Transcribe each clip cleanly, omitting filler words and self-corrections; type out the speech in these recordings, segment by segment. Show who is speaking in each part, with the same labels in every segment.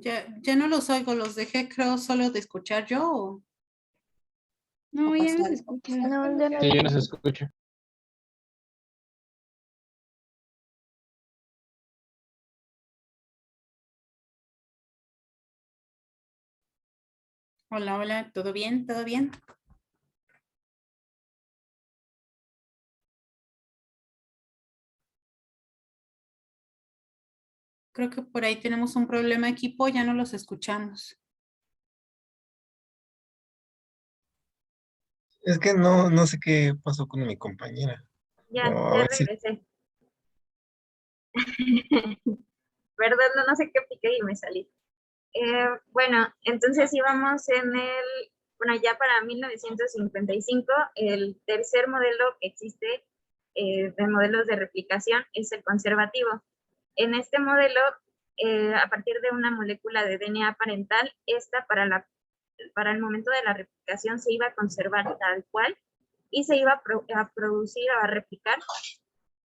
Speaker 1: Ya no los oigo, los dejé creo solo de escuchar yo
Speaker 2: No,
Speaker 1: o
Speaker 2: ya
Speaker 1: pasó
Speaker 2: no se
Speaker 1: algo.
Speaker 2: escucha.
Speaker 3: No, ya no.
Speaker 4: Sí, ya no se escucha.
Speaker 1: Hola, hola, ¿todo bien? ¿Todo bien? Creo que por ahí tenemos un problema equipo, ya no los escuchamos.
Speaker 5: Es que no sé qué pasó con mi compañera.
Speaker 6: Ya,
Speaker 5: No, a
Speaker 6: ya
Speaker 5: ver si.
Speaker 6: regresé. Perdón, no sé qué piqué y me salí. Bueno, entonces íbamos bueno, ya para 1955, el tercer modelo que existe de modelos de replicación es el conservativo. En este modelo, a partir de una molécula de DNA parental, esta para el momento de la replicación se iba a conservar tal cual y se iba a producir o a replicar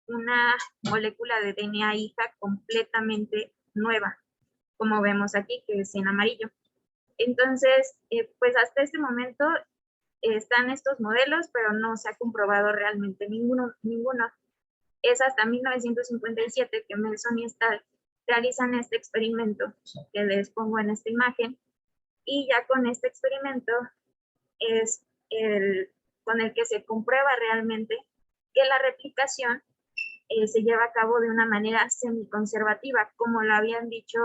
Speaker 6: una molécula de DNA hija completamente nueva, como vemos aquí, que es en amarillo. Entonces, pues hasta este momento están estos modelos, pero no se ha comprobado realmente ninguno. Es hasta 1957 que Melson y Stahl realizan este experimento que les pongo en esta imagen, y ya con este experimento es con el que se comprueba realmente que la replicación se lleva a cabo de una manera semiconservativa, como lo habían dicho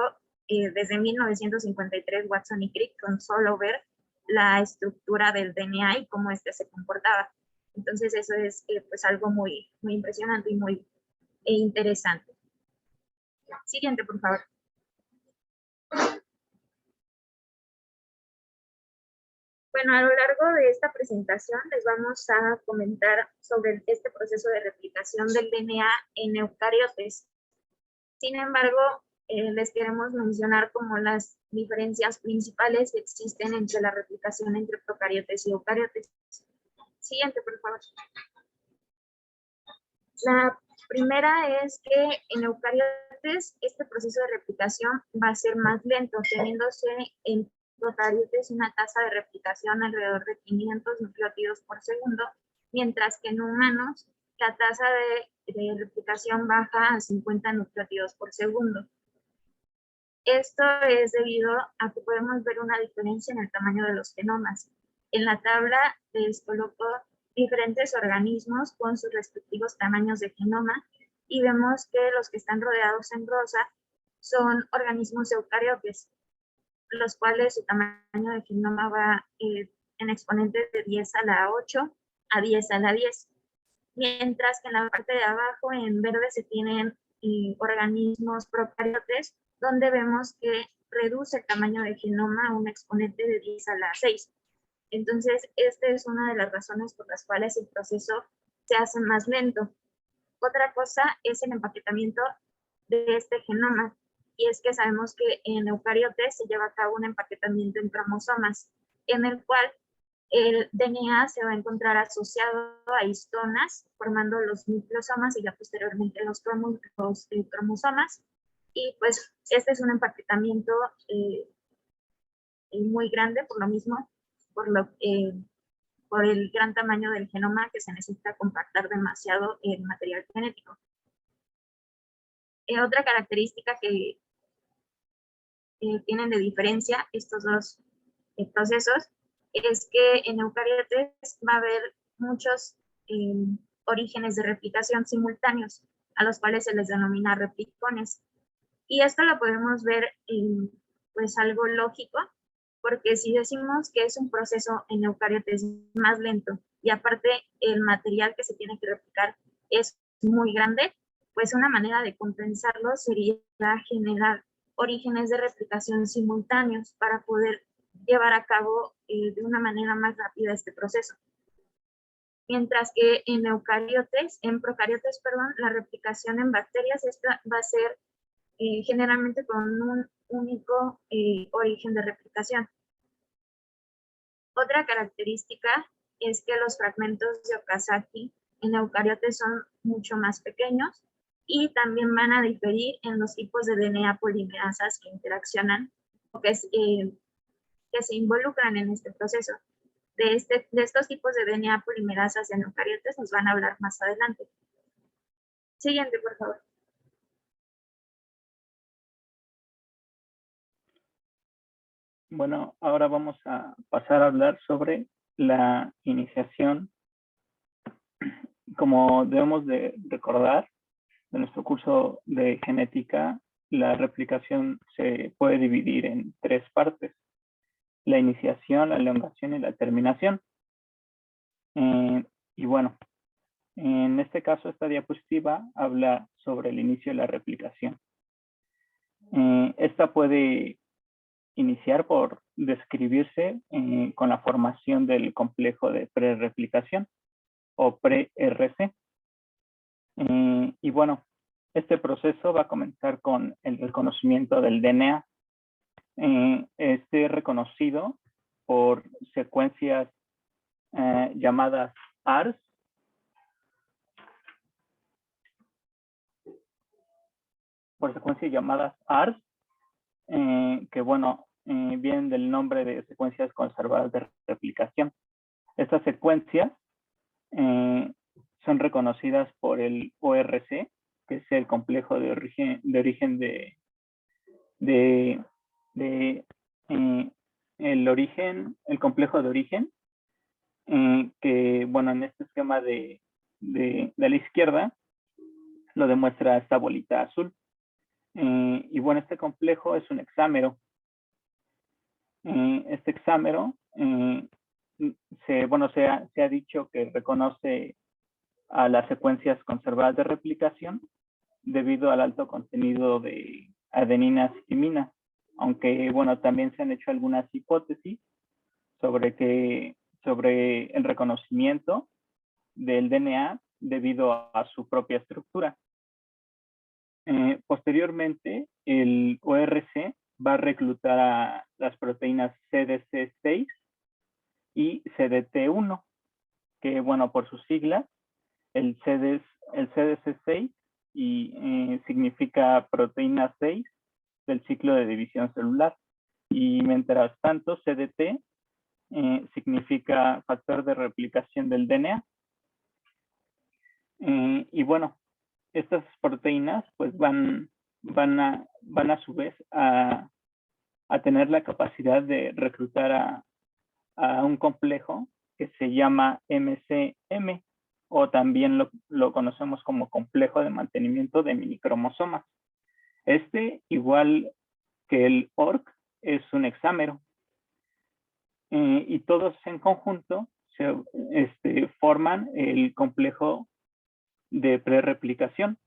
Speaker 6: desde 1953 Watson y Crick, con solo ver la estructura del DNA y cómo este se comportaba. Entonces eso es pues algo muy impresionante y muy interesante. Siguiente, por favor. Bueno, a lo largo de esta presentación les vamos a comentar sobre este proceso de replicación del DNA en eucariotes. Sin embargo, les queremos mencionar como las diferencias principales que existen entre la replicación entre procariotes y eucariotes. Siguiente, por favor. La primera es que en eucariotes este proceso de replicación va a ser más lento, teniéndose en procariotes una tasa de replicación alrededor de 500 nucleótidos por segundo, mientras que en humanos la tasa de replicación baja a 50 nucleótidos por segundo. Esto es debido a que podemos ver una diferencia en el tamaño de los genomas. En la tabla les coloco diferentes organismos con sus respectivos tamaños de genoma y vemos que los que están rodeados en rosa son organismos eucariotes, los cuales su tamaño de genoma va en exponentes de 10 a la 8 a 10 a la 10. Mientras que en la parte de abajo, en verde, se tienen organismos procariotes, donde vemos que reduce el tamaño del genoma a un exponente de 10 a la 6. Entonces, esta es una de las razones por las cuales el proceso se hace más lento. Otra cosa es el empaquetamiento de este genoma, y es que sabemos que en eucariotes se lleva a cabo un empaquetamiento en cromosomas, en el cual el DNA se va a encontrar asociado a histonas, formando los nucleosomas y ya posteriormente los cromosomas. Y pues este es un empaquetamiento muy grande por lo mismo, por el gran tamaño del genoma, que se necesita compactar demasiado el material genético. Otra característica que tienen de diferencia estos dos procesos es que en eucariotes va a haber muchos orígenes de replicación simultáneos, a los cuales se les denomina replicones. Y esto lo podemos ver pues algo lógico, porque si decimos que es un proceso en eucariotes más lento y aparte el material que se tiene que replicar es muy grande, pues una manera de compensarlo sería generar orígenes de replicación simultáneos para poder llevar a cabo de una manera más rápida este proceso. Mientras que en procariotes, la replicación en bacterias esta va a ser generalmente con un único origen de replicación. Otra característica es que los fragmentos de Okazaki en eucariotes son mucho más pequeños y también van a diferir en los tipos de DNA polimerasas que interaccionan que se involucran en este proceso. De estos tipos de DNA polimerasas en eucariotes nos van a hablar más adelante. Siguiente, por favor.
Speaker 2: Bueno, ahora vamos a pasar a hablar sobre la iniciación. Como debemos de recordar de nuestro curso de genética, la replicación se puede dividir en 3 partes: la iniciación, la elongación y la terminación. Y bueno, en este caso, esta diapositiva habla sobre el inicio de la replicación. Esta puede iniciar por describirse con la formación del complejo de prerreplicación o pre-RC. Y bueno, este proceso va a comenzar con el reconocimiento del DNA. Este reconocido por secuencias llamadas ARS. Por secuencias llamadas ARS, que bueno, vienen del nombre de secuencias conservadas de replicación. Estas secuencias son reconocidas por el ORC, que es el complejo de origen el complejo de origen, que bueno, en este esquema de la izquierda lo demuestra esta bolita azul. Y bueno, este complejo es un hexámero. Este hexámero se ha dicho que reconoce a las secuencias conservadas de replicación debido al alto contenido de adeninas y timinas, aunque bueno, también se han hecho algunas hipótesis sobre el reconocimiento del DNA debido a su propia estructura. Posteriormente, el ORC va a reclutar a las proteínas CDC6 y CDT1, que bueno, por sus siglas, el CDC6 significa proteína 6 del ciclo de división celular, y mientras tanto CDT significa factor de replicación del DNA. Y bueno, estas proteínas pues van a su vez a tener la capacidad de reclutar a un complejo que se llama MCM, o también lo conocemos como complejo de mantenimiento de minicromosomas. Este, igual que el ORC, es un hexámero. Y todos en conjunto forman el complejo de prerreplicación.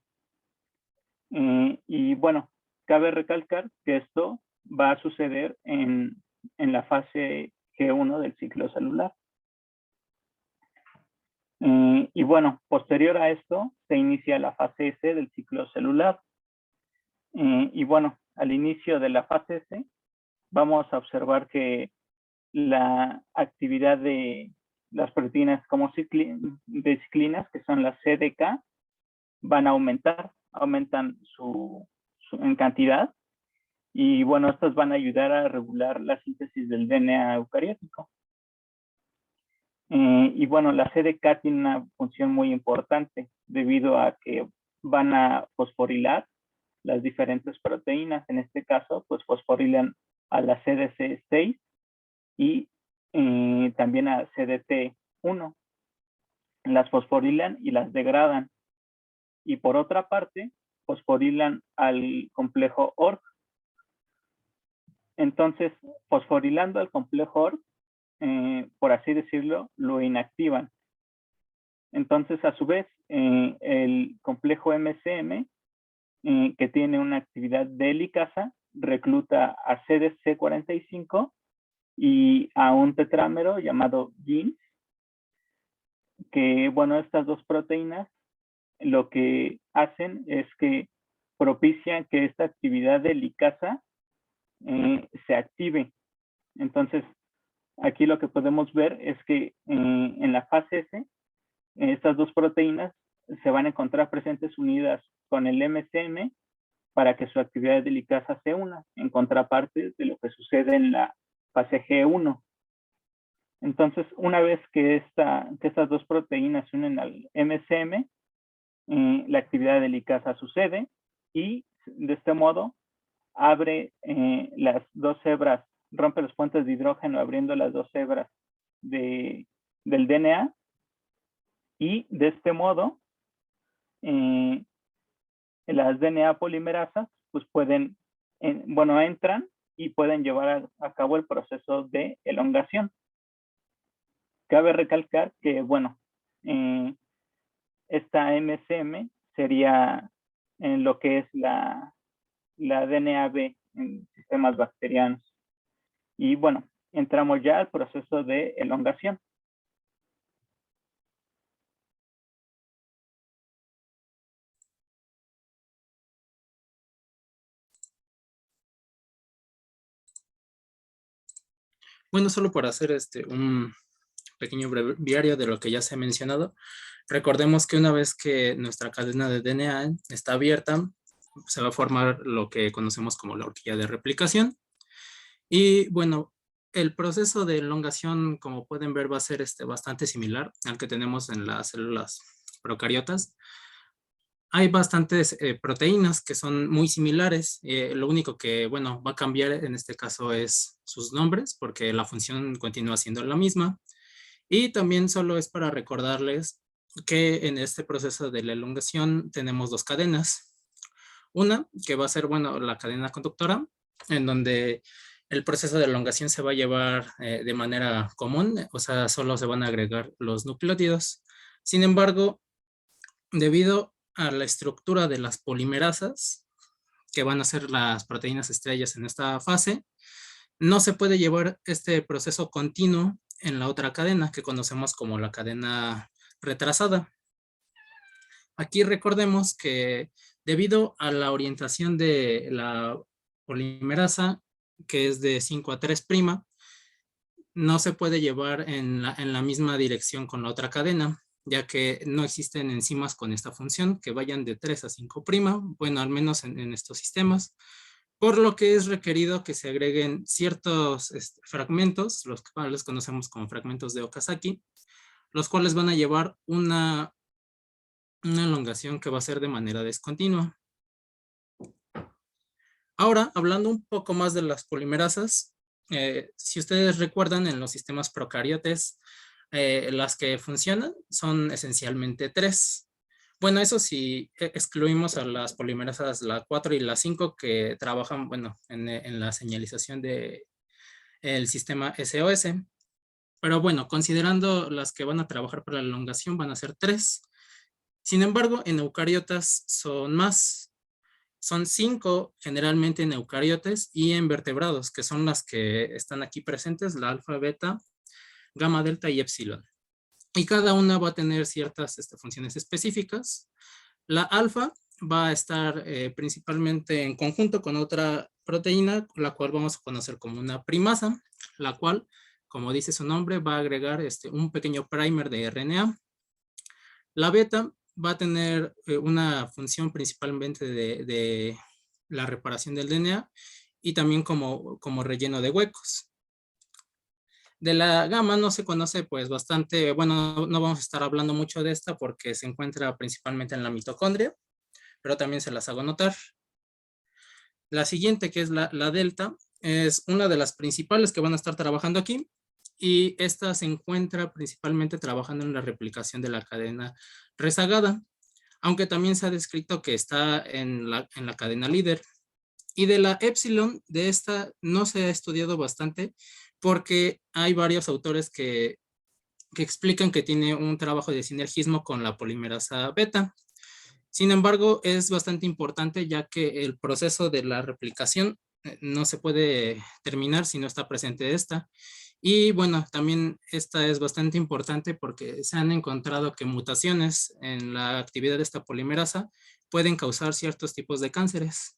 Speaker 2: Y bueno, cabe recalcar que esto va a suceder en la fase G1 del ciclo celular. Y bueno, posterior a esto se inicia la fase S del ciclo celular. Y bueno, al inicio de la fase S vamos a observar que la actividad de las proteínas como de ciclinas, que son las CDK, van a aumentan en cantidad, y bueno, estas van a ayudar a regular la síntesis del DNA eucariótico. Y bueno, la CDK tiene una función muy importante debido a que van a fosforilar las diferentes proteínas. En este caso, pues fosforilan a la CDC6 y también a CDT1. Las fosforilan y las degradan. Y por otra parte, fosforilan al complejo ORC. Entonces, fosforilando al complejo ORC, por así decirlo, lo inactivan. Entonces, a su vez, el complejo MCM, que tiene una actividad de helicasa, recluta a CDC45 y a un tetrámero llamado GINS, que, bueno, estas dos proteínas lo que hacen es que propician que esta actividad de helicasa se active. Entonces, aquí lo que podemos ver es que en la fase S, estas dos proteínas se van a encontrar presentes unidas con el MCM para que su actividad de ligasa se una, en contraparte de lo que sucede en la fase G1. Entonces, una vez que estas dos proteínas se unen al MCM, la actividad de ligasa sucede y de este modo abre las dos hebras, rompe los puentes de hidrógeno abriendo las dos hebras del DNA, y de este modo las DNA polimerasas pues pueden, entran y pueden llevar a cabo el proceso de elongación. Cabe recalcar que, bueno, esta MCM sería en lo que es la DNAB en sistemas bacterianos. Y bueno, entramos ya al proceso de elongación.
Speaker 3: Bueno, solo para hacer un pequeño breviario de lo que ya se ha mencionado, recordemos que una vez que nuestra cadena de DNA está abierta, se va a formar lo que conocemos como la horquilla de replicación. Y bueno, el proceso de elongación, como pueden ver, va a ser bastante similar al que tenemos en las células procariotas. Hay bastantes proteínas que son muy similares. Lo único que, bueno, va a cambiar en este caso es sus nombres, porque la función continúa siendo la misma. Y también solo es para recordarles que en este proceso de la elongación tenemos dos cadenas. Una que va a ser, bueno, la cadena conductora, en donde el proceso de elongación se va a llevar de manera común, o sea, solo se van a agregar los nucleótidos. Sin embargo, debido a la estructura de las polimerasas, que van a ser las proteínas estrellas en esta fase, no se puede llevar este proceso continuo en la otra cadena que conocemos como la cadena retrasada. Aquí recordemos que debido a la orientación de la polimerasa, que es de 5 a 3', no se puede llevar en la misma dirección con la otra cadena, ya que no existen enzimas con esta función que vayan de 3 a 5', bueno, al menos en estos sistemas, por lo que es requerido que se agreguen ciertos fragmentos, los cuales conocemos como fragmentos de Okazaki, los cuales van a llevar una elongación que va a ser de manera discontinua. Ahora, hablando un poco más de las polimerasas, si ustedes recuerdan, en los sistemas procariotes, las que funcionan son esencialmente 3. Bueno, eso sí, excluimos a las polimerasas la 4 y la 5 que trabajan, bueno, en la señalización del sistema SOS. Pero bueno, considerando las que van a trabajar para la elongación, van a ser 3. Sin embargo, en eucariotas son más. Son 5 generalmente en eucariotes y en vertebrados, que son las que están aquí presentes, la alfa, beta, gamma, delta y epsilon. Y cada una va a tener ciertas funciones específicas. La alfa va a estar principalmente en conjunto con otra proteína, la cual vamos a conocer como una primasa, la cual, como dice su nombre, va a agregar un pequeño primer de RNA. La beta va a tener una función principalmente de la reparación del DNA y también como relleno de huecos. De la gamma no se conoce pues bastante, bueno, no vamos a estar hablando mucho de esta porque se encuentra principalmente en la mitocondria, pero también se las hago notar. La siguiente, que es la delta, es una de las principales que van a estar trabajando aquí, y esta se encuentra principalmente trabajando en la replicación de la cadena rezagada, aunque también se ha descrito que está en la cadena líder. Y de la epsilon, de esta no se ha estudiado bastante porque hay varios autores que explican que tiene un trabajo de sinergismo con la polimerasa beta. Sin embargo, es bastante importante ya que el proceso de la replicación no se puede terminar si no está presente esta. Y bueno, también esta es bastante importante porque se han encontrado que mutaciones en la actividad de esta polimerasa pueden causar ciertos tipos de cánceres.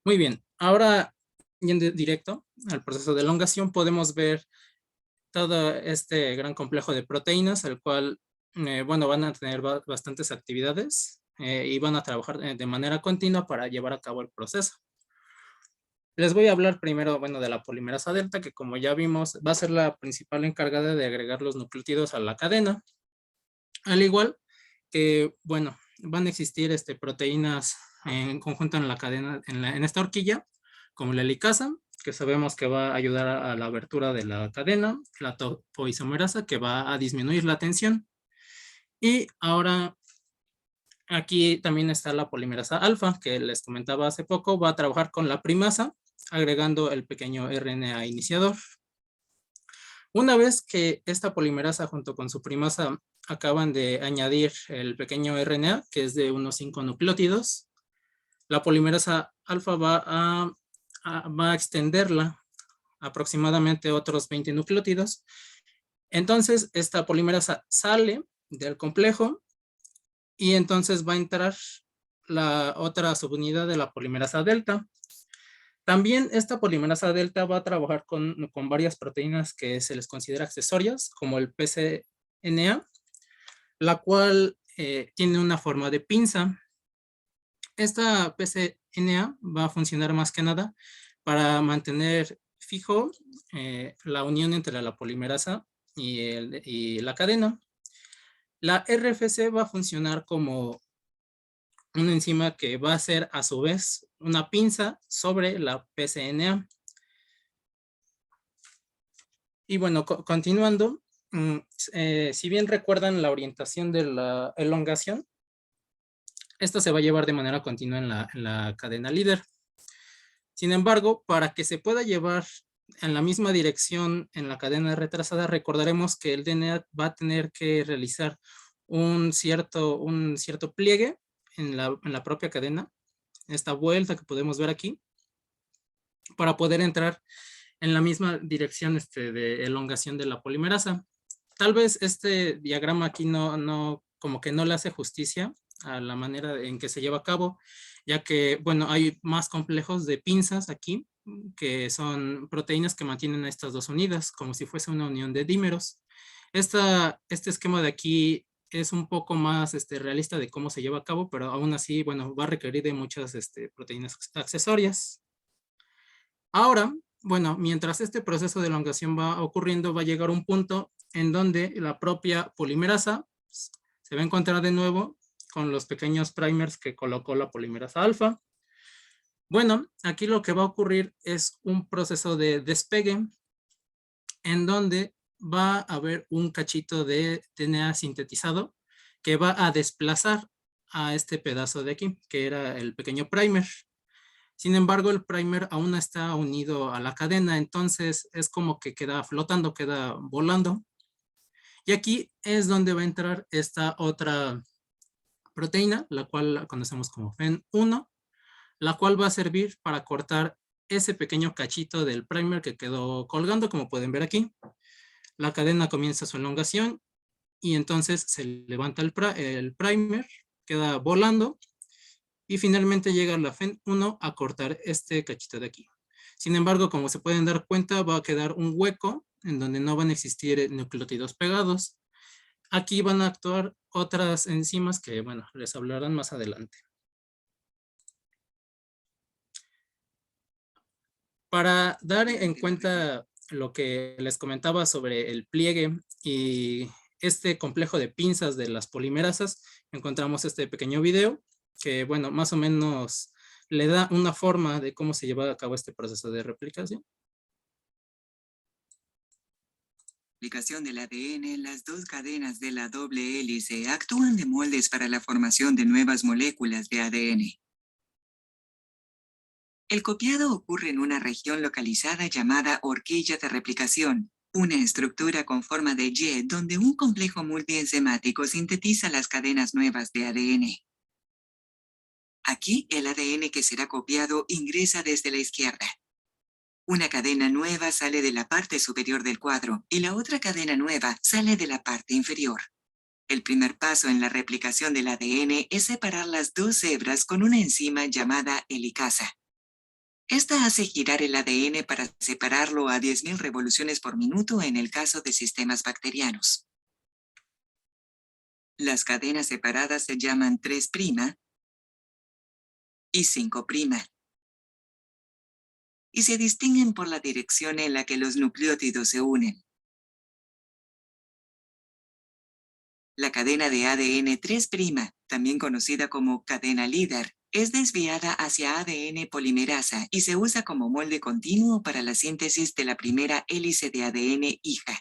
Speaker 3: Muy bien, ahora yendo directo al proceso de elongación, podemos ver todo este gran complejo de proteínas, el cual, bueno, van a tener bastantes actividades. y van a trabajar de manera continua para llevar a cabo el proceso. Les voy a hablar primero, bueno, de la polimerasa delta, que como ya vimos, va a ser la principal encargada de agregar los nucleótidos a la cadena. Al igual que, bueno, van a existir proteínas en conjunto en la cadena, en esta horquilla, como la helicasa, que sabemos que va a ayudar a la abertura de la cadena, la topoisomerasa, que va a disminuir la tensión. Y ahora aquí también está la polimerasa alfa, que les comentaba hace poco, va a trabajar con la primasa, agregando el pequeño RNA iniciador. Una vez que esta polimerasa junto con su primasa acaban de añadir el pequeño RNA, que es de unos 5 nucleótidos, la polimerasa alfa va a extenderla aproximadamente otros 20 nucleótidos. Entonces, esta polimerasa sale del complejo y entonces va a entrar la otra subunidad de la polimerasa delta. También esta polimerasa delta va a trabajar con varias proteínas que se les considera accesorias, como el PCNA, la cual tiene una forma de pinza. Esta PCNA va a funcionar más que nada para mantener fijo la unión entre la polimerasa y la cadena. La RFC va a funcionar como una enzima que va a ser a su vez una pinza sobre la PCNA. Y bueno, continuando, si bien recuerdan la orientación de la elongación, esta se va a llevar de manera continua en la cadena líder. Sin embargo, para que se pueda llevar en la misma dirección en la cadena retrasada, recordaremos que el DNA va a tener que realizar un cierto pliegue en la propia cadena, esta vuelta que podemos ver aquí, para poder entrar en la misma dirección de elongación de la polimerasa. Tal vez este diagrama aquí como que no le hace justicia a la manera en que se lleva a cabo, ya que, bueno, hay más complejos de pinzas aquí, que son proteínas que mantienen a estas dos unidas, como si fuese una unión de dímeros. Este esquema de aquí es un poco más realista de cómo se lleva a cabo, pero aún así, bueno, va a requerir de muchas proteínas accesorias. Ahora, bueno, mientras este proceso de elongación va ocurriendo, va a llegar un punto en donde la propia polimerasa se va a encontrar de nuevo con los pequeños primers que colocó la polimerasa alfa. Bueno, aquí lo que va a ocurrir es un proceso de despegue en donde va a haber un cachito de DNA sintetizado que va a desplazar a este pedazo de aquí, que era el pequeño primer. Sin embargo, el primer aún no está unido a la cadena, entonces es como que queda flotando, queda volando. Y aquí es donde va a entrar esta otra proteína, la cual la conocemos como FEN1, la cual va a servir para cortar ese pequeño cachito del primer que quedó colgando, como pueden ver aquí. La cadena comienza su elongación y entonces se levanta el primer, queda volando y finalmente llega la FEN1 a cortar este cachito de aquí. Sin embargo, como se pueden dar cuenta, va a quedar un hueco en donde no van a existir nucleótidos pegados. Aquí van a actuar otras enzimas que, bueno, les hablarán más adelante. Para dar en cuenta lo que les comentaba sobre el pliegue y este complejo de pinzas de las polimerasas, encontramos este pequeño video que, bueno, más o menos le da una forma de cómo se lleva a cabo este proceso de replicación.
Speaker 4: Del ADN, las dos cadenas de la doble hélice actúan de moldes para la formación de nuevas moléculas de ADN. El copiado ocurre en una región localizada llamada horquilla de replicación, una estructura con forma de Y donde un complejo multienzimático sintetiza las cadenas nuevas de ADN. Aquí, el ADN que será copiado ingresa desde la izquierda. Una cadena nueva sale de la parte superior del cuadro y la otra cadena nueva sale de la parte inferior. El primer paso en la replicación del ADN es separar las dos hebras con una enzima llamada helicasa. Esta hace girar el ADN para separarlo a 10.000 revoluciones por minuto en el caso de sistemas bacterianos. Las cadenas separadas se llaman 3' y 5', y se distinguen por la dirección en la que los nucleótidos se unen. La cadena de ADN 3', también conocida como cadena líder, es desviada hacia ADN polimerasa y se usa como molde continuo para la síntesis de la primera hélice de ADN hija.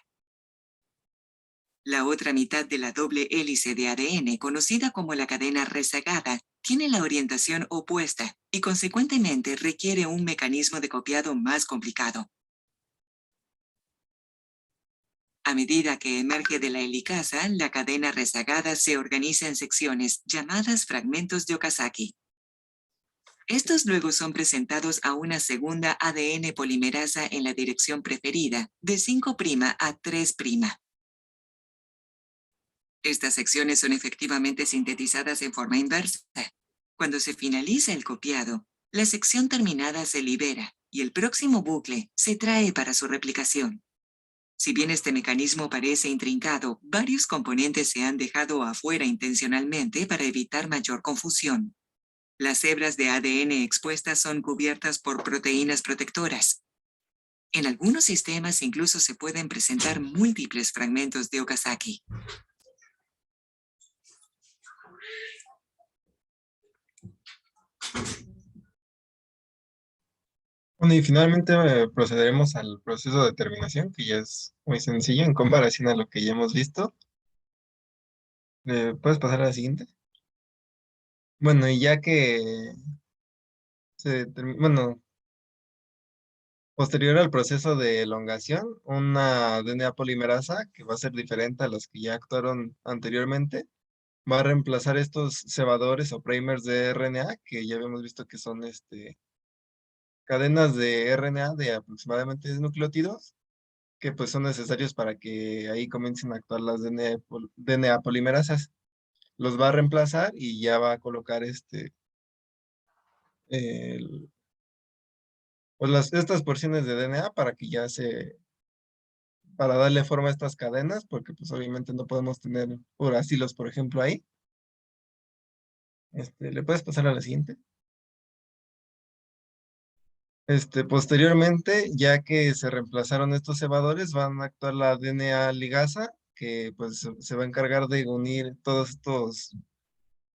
Speaker 4: La otra mitad de la doble hélice de ADN, conocida como la cadena rezagada, tiene la orientación opuesta y consecuentemente requiere un mecanismo de copiado más complicado. A medida que emerge de la helicasa, la cadena rezagada se organiza en secciones llamadas fragmentos de Okazaki. Estos luego son presentados a una segunda ADN polimerasa en la dirección preferida, de 5' a 3'. Estas secciones son efectivamente sintetizadas en forma inversa. Cuando se finaliza el copiado, la sección terminada se libera y el próximo bucle se trae para su replicación. Si bien este mecanismo parece intrincado, varios componentes se han dejado afuera intencionalmente para evitar mayor confusión. Las hebras de ADN expuestas son cubiertas por proteínas protectoras. En algunos sistemas incluso se pueden presentar múltiples fragmentos de Okazaki.
Speaker 5: Bueno, y finalmente procederemos al proceso de terminación, que ya es muy sencillo en comparación a lo que ya hemos visto. ¿Puedes pasar a la siguiente? Bueno, y ya que bueno, posterior al proceso de elongación, una DNA polimerasa, que va a ser diferente a las que ya actuaron anteriormente, va a reemplazar estos cebadores o primers de RNA, que ya habíamos visto que son cadenas de RNA de aproximadamente 10 nucleótidos, que pues son necesarios para que ahí comiencen a actuar las DNA polimerasas. Los va a reemplazar y ya va a colocar pues estas porciones de DNA para que ya para darle forma a estas cadenas, porque pues obviamente no podemos tener uracilos, por ejemplo, ahí. ¿Le puedes pasar a la siguiente? Posteriormente, ya que se reemplazaron estos cebadores, van a actuar la DNA ligasa, que pues se va a encargar de unir todos estos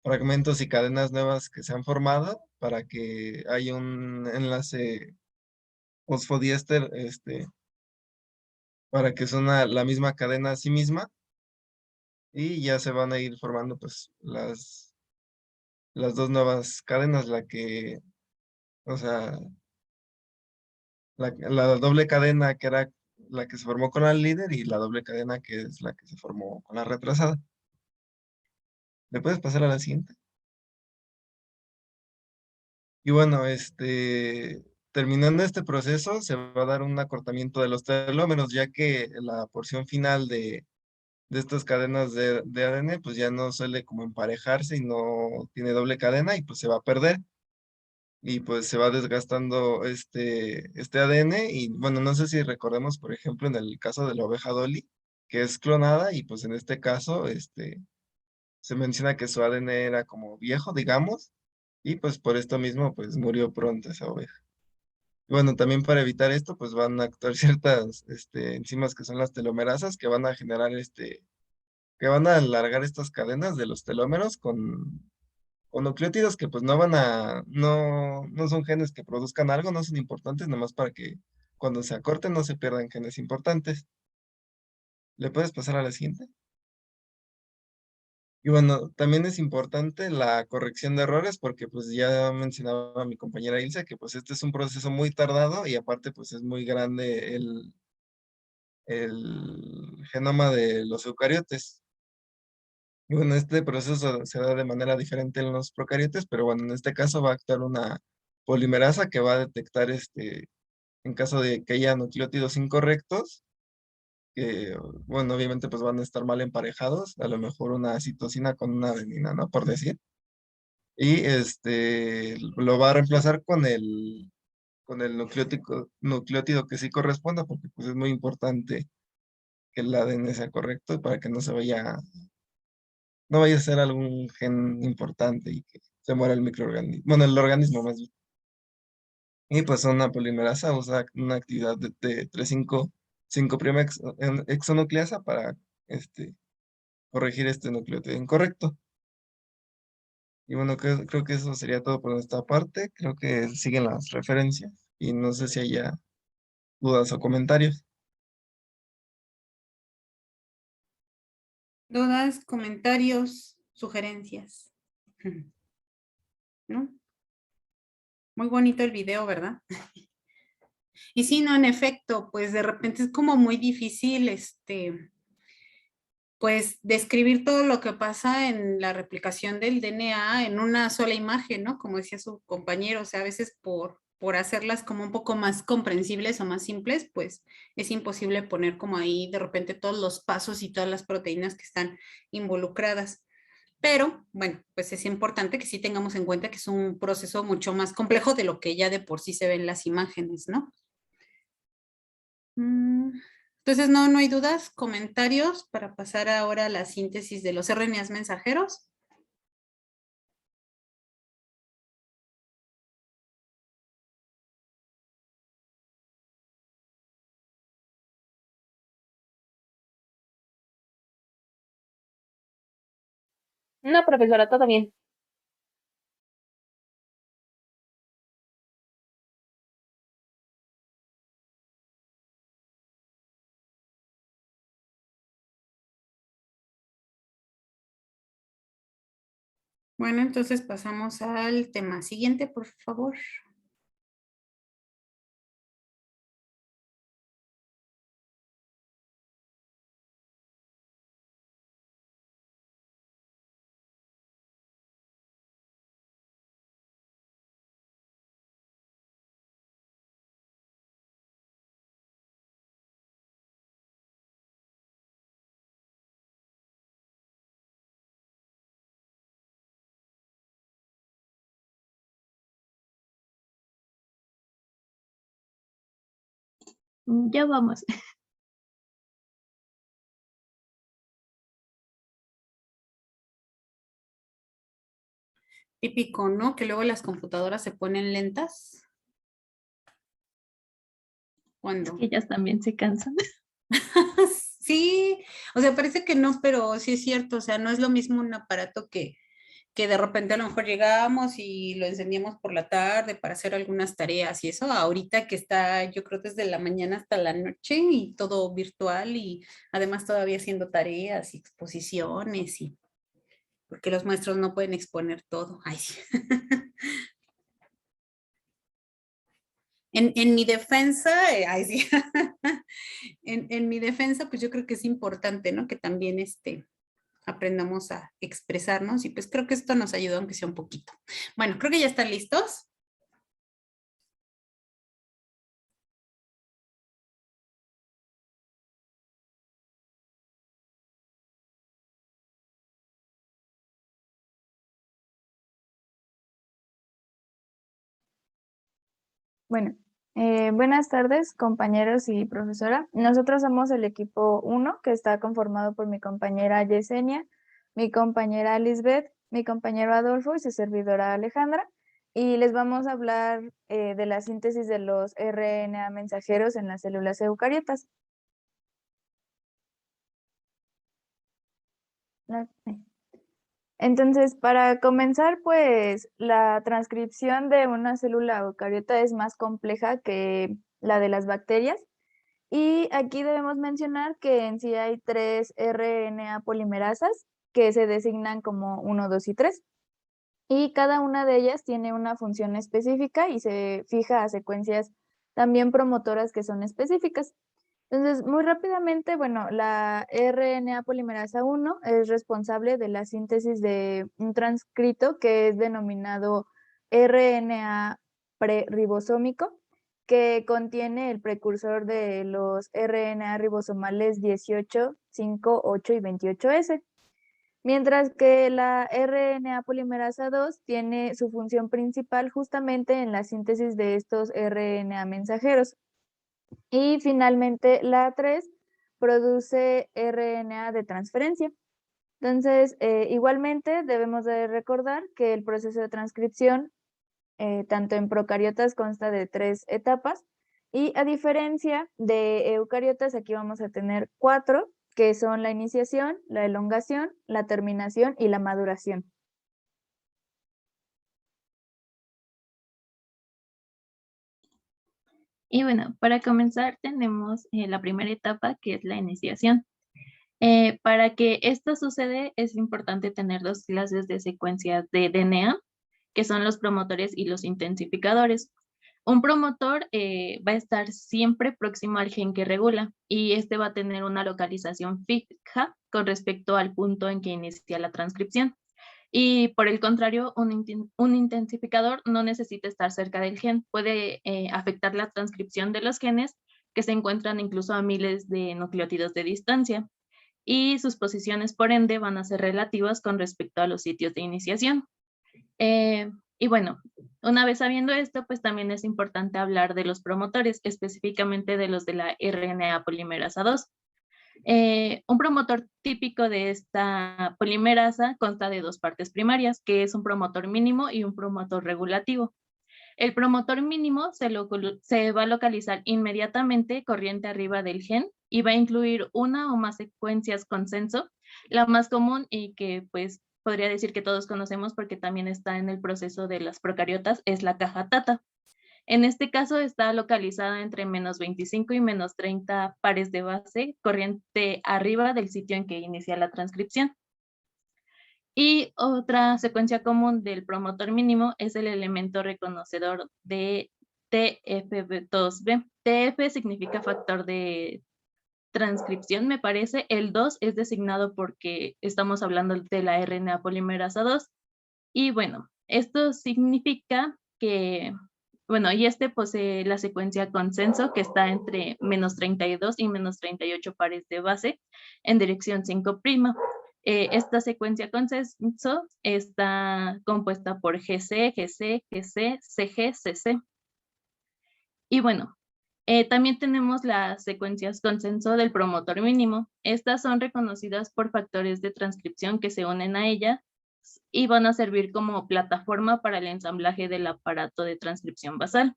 Speaker 5: fragmentos y cadenas nuevas que se han formado para que haya un enlace fosfodiéster, para que sea la misma cadena a sí misma, y ya se van a ir formando pues las dos nuevas cadenas, o sea, la doble cadena que era la que se formó con la líder y la doble cadena que es la que se formó con la retrasada. ¿Le puedes pasar a la siguiente? Y bueno, terminando este proceso, se va a dar un acortamiento de los telómeros, ya que la porción final de estas cadenas de ADN, pues ya no suele como emparejarse y no tiene doble cadena y pues se va a perder. Y pues se va desgastando este ADN y bueno, no sé si recordemos, por ejemplo, en el caso de la oveja Dolly, que es clonada y pues en este caso, se menciona que su ADN era como viejo, digamos, y pues por esto mismo pues murió pronto esa oveja. Y bueno, también para evitar esto pues van a actuar ciertas enzimas que son las telomerasas que van a generar que van a alargar estas cadenas de los telómeros con nucleótidos que pues no son genes que produzcan algo, no son importantes, nomás para que cuando se acorten no se pierdan genes importantes. ¿Le puedes pasar a la siguiente? Y bueno, también es importante la corrección de errores porque pues ya mencionaba mi compañera Ilse que pues este es un proceso muy tardado y aparte pues es muy grande el genoma de los eucariotes. Y bueno, este proceso se da de manera diferente en los procariotes, pero bueno, en este caso va a actuar una polimerasa que va a detectar en caso de que haya nucleótidos incorrectos, que bueno, obviamente pues van a estar mal emparejados, a lo mejor una citosina con una adenina, ¿no? Por decir. Y lo va a reemplazar con el nucleótido que sí corresponda, porque pues es muy importante que el ADN sea correcto para que no se vaya no vaya a ser algún gen importante y que se muera el microorganismo, bueno, el organismo más bien. Y pues una polimerasa usa una actividad de 5' exonucleasa para corregir este nucleótido incorrecto. Y bueno, creo que eso sería todo por nuestra parte. Creo que siguen las referencias y no sé si haya dudas o comentarios.
Speaker 1: ¿Dudas, comentarios, sugerencias? ¿No? Muy bonito el video, ¿verdad? Y sí, no, en efecto, pues de repente es como muy difícil, pues describir todo lo que pasa en la replicación del DNA en una sola imagen, ¿no? Como decía su compañero, o sea, a veces por hacerlas como un poco más comprensibles o más simples, pues es imposible poner como ahí de repente todos los pasos y todas las proteínas que están involucradas. Pero, bueno, pues es importante que sí tengamos en cuenta que es un proceso mucho más complejo de lo que ya de por sí se ven las imágenes, ¿no? Entonces, no hay dudas, comentarios para pasar ahora a la síntesis de los RNAs mensajeros.
Speaker 7: No, profesora, todo bien.
Speaker 1: Bueno, entonces pasamos al tema siguiente, por favor.
Speaker 7: Ya vamos.
Speaker 1: Típico, ¿no? Que luego las computadoras se ponen lentas. ¿Cuándo?
Speaker 7: Que ellas también se cansan.
Speaker 1: Sí, o sea, parece que no, pero sí es cierto, o sea, no es lo mismo un aparato que de repente a lo mejor llegamos y lo encendíamos por la tarde para hacer algunas tareas y eso, ahorita que está, yo creo, desde la mañana hasta la noche y todo virtual y además todavía haciendo tareas y exposiciones y porque los maestros no pueden exponer todo. Ay, sí. En mi defensa, ay, sí. En mi defensa, pues yo creo que es importante, ¿no? Que también aprendamos a expresarnos y pues creo que esto nos ayuda aunque sea un poquito. Bueno, creo que ya están listos.
Speaker 8: Bueno, buenas tardes, compañeros y profesora. Nosotros somos el equipo 1, que está conformado por mi compañera Yesenia, mi compañera Lisbeth, mi compañero Adolfo y su servidora Alejandra. Y les vamos a hablar de la síntesis de los RNA mensajeros en las células eucariotas. Entonces, para comenzar, pues la transcripción de una célula eucariota es más compleja que la de las bacterias. Y aquí debemos mencionar que en sí hay 3 RNA polimerasas que se designan como 1, 2 y 3. Y cada una de ellas tiene una función específica y se fija a secuencias también promotoras que son específicas. Entonces, muy rápidamente, bueno, la RNA polimerasa 1 es responsable de la síntesis de un transcrito que es denominado RNA preribosómico, que contiene el precursor de los RNA ribosomales 18, 5, 8 y 28S. Mientras que la RNA polimerasa 2 tiene su función principal justamente en la síntesis de estos RNA mensajeros. Y finalmente la 3 produce RNA de transferencia. Entonces, igualmente debemos de recordar que el proceso de transcripción, tanto en procariotas, consta de 3 etapas, y a diferencia de eucariotas, aquí vamos a tener 4, que son la iniciación, la elongación, la terminación y la maduración.
Speaker 7: Y bueno, para comenzar tenemos la primera etapa, que es la iniciación. Para que esto suceda es importante tener 2 clases de secuencias de DNA, que son los promotores y los intensificadores. Un promotor va a estar siempre próximo al gen que regula y este va a tener una localización fija con respecto al punto en que inicia la transcripción. Y por el contrario, un intensificador no necesita estar cerca del gen, puede afectar la transcripción de los genes que se encuentran incluso a miles de nucleótidos de distancia y sus posiciones por ende van a ser relativas con respecto a los sitios de iniciación. Y bueno, una vez sabiendo esto, pues también es importante hablar de los promotores, específicamente de los de la RNA polimerasa 2. Un promotor típico de esta polimerasa consta de 2 partes primarias, que es un promotor mínimo y un promotor regulativo. El promotor mínimo se va a localizar inmediatamente corriente arriba del gen y va a incluir una o más secuencias consenso, la más común y que pues podría decir que todos conocemos porque también está en el proceso de las procariotas, es la caja Tata. En este caso está localizada entre -25 y -30 pares de base corriente arriba del sitio en que inicia la transcripción. Y otra secuencia común del promotor mínimo es el elemento reconocedor de TF2B. TF significa factor de transcripción, me parece. El 2 es designado porque estamos hablando de la RNA polimerasa 2. Y bueno, esto signifi'ca que, bueno, y este posee la secuencia consenso que está entre -32 y -38 pares de base en dirección 5'. Esta secuencia consenso está compuesta por GC, GC, GC, CG, CC. Y bueno, también tenemos las secuencias consenso del promotor mínimo. Estas son reconocidas por factores de transcripción que se unen a ella y van a servir como plataforma para el ensamblaje del aparato de transcripción basal.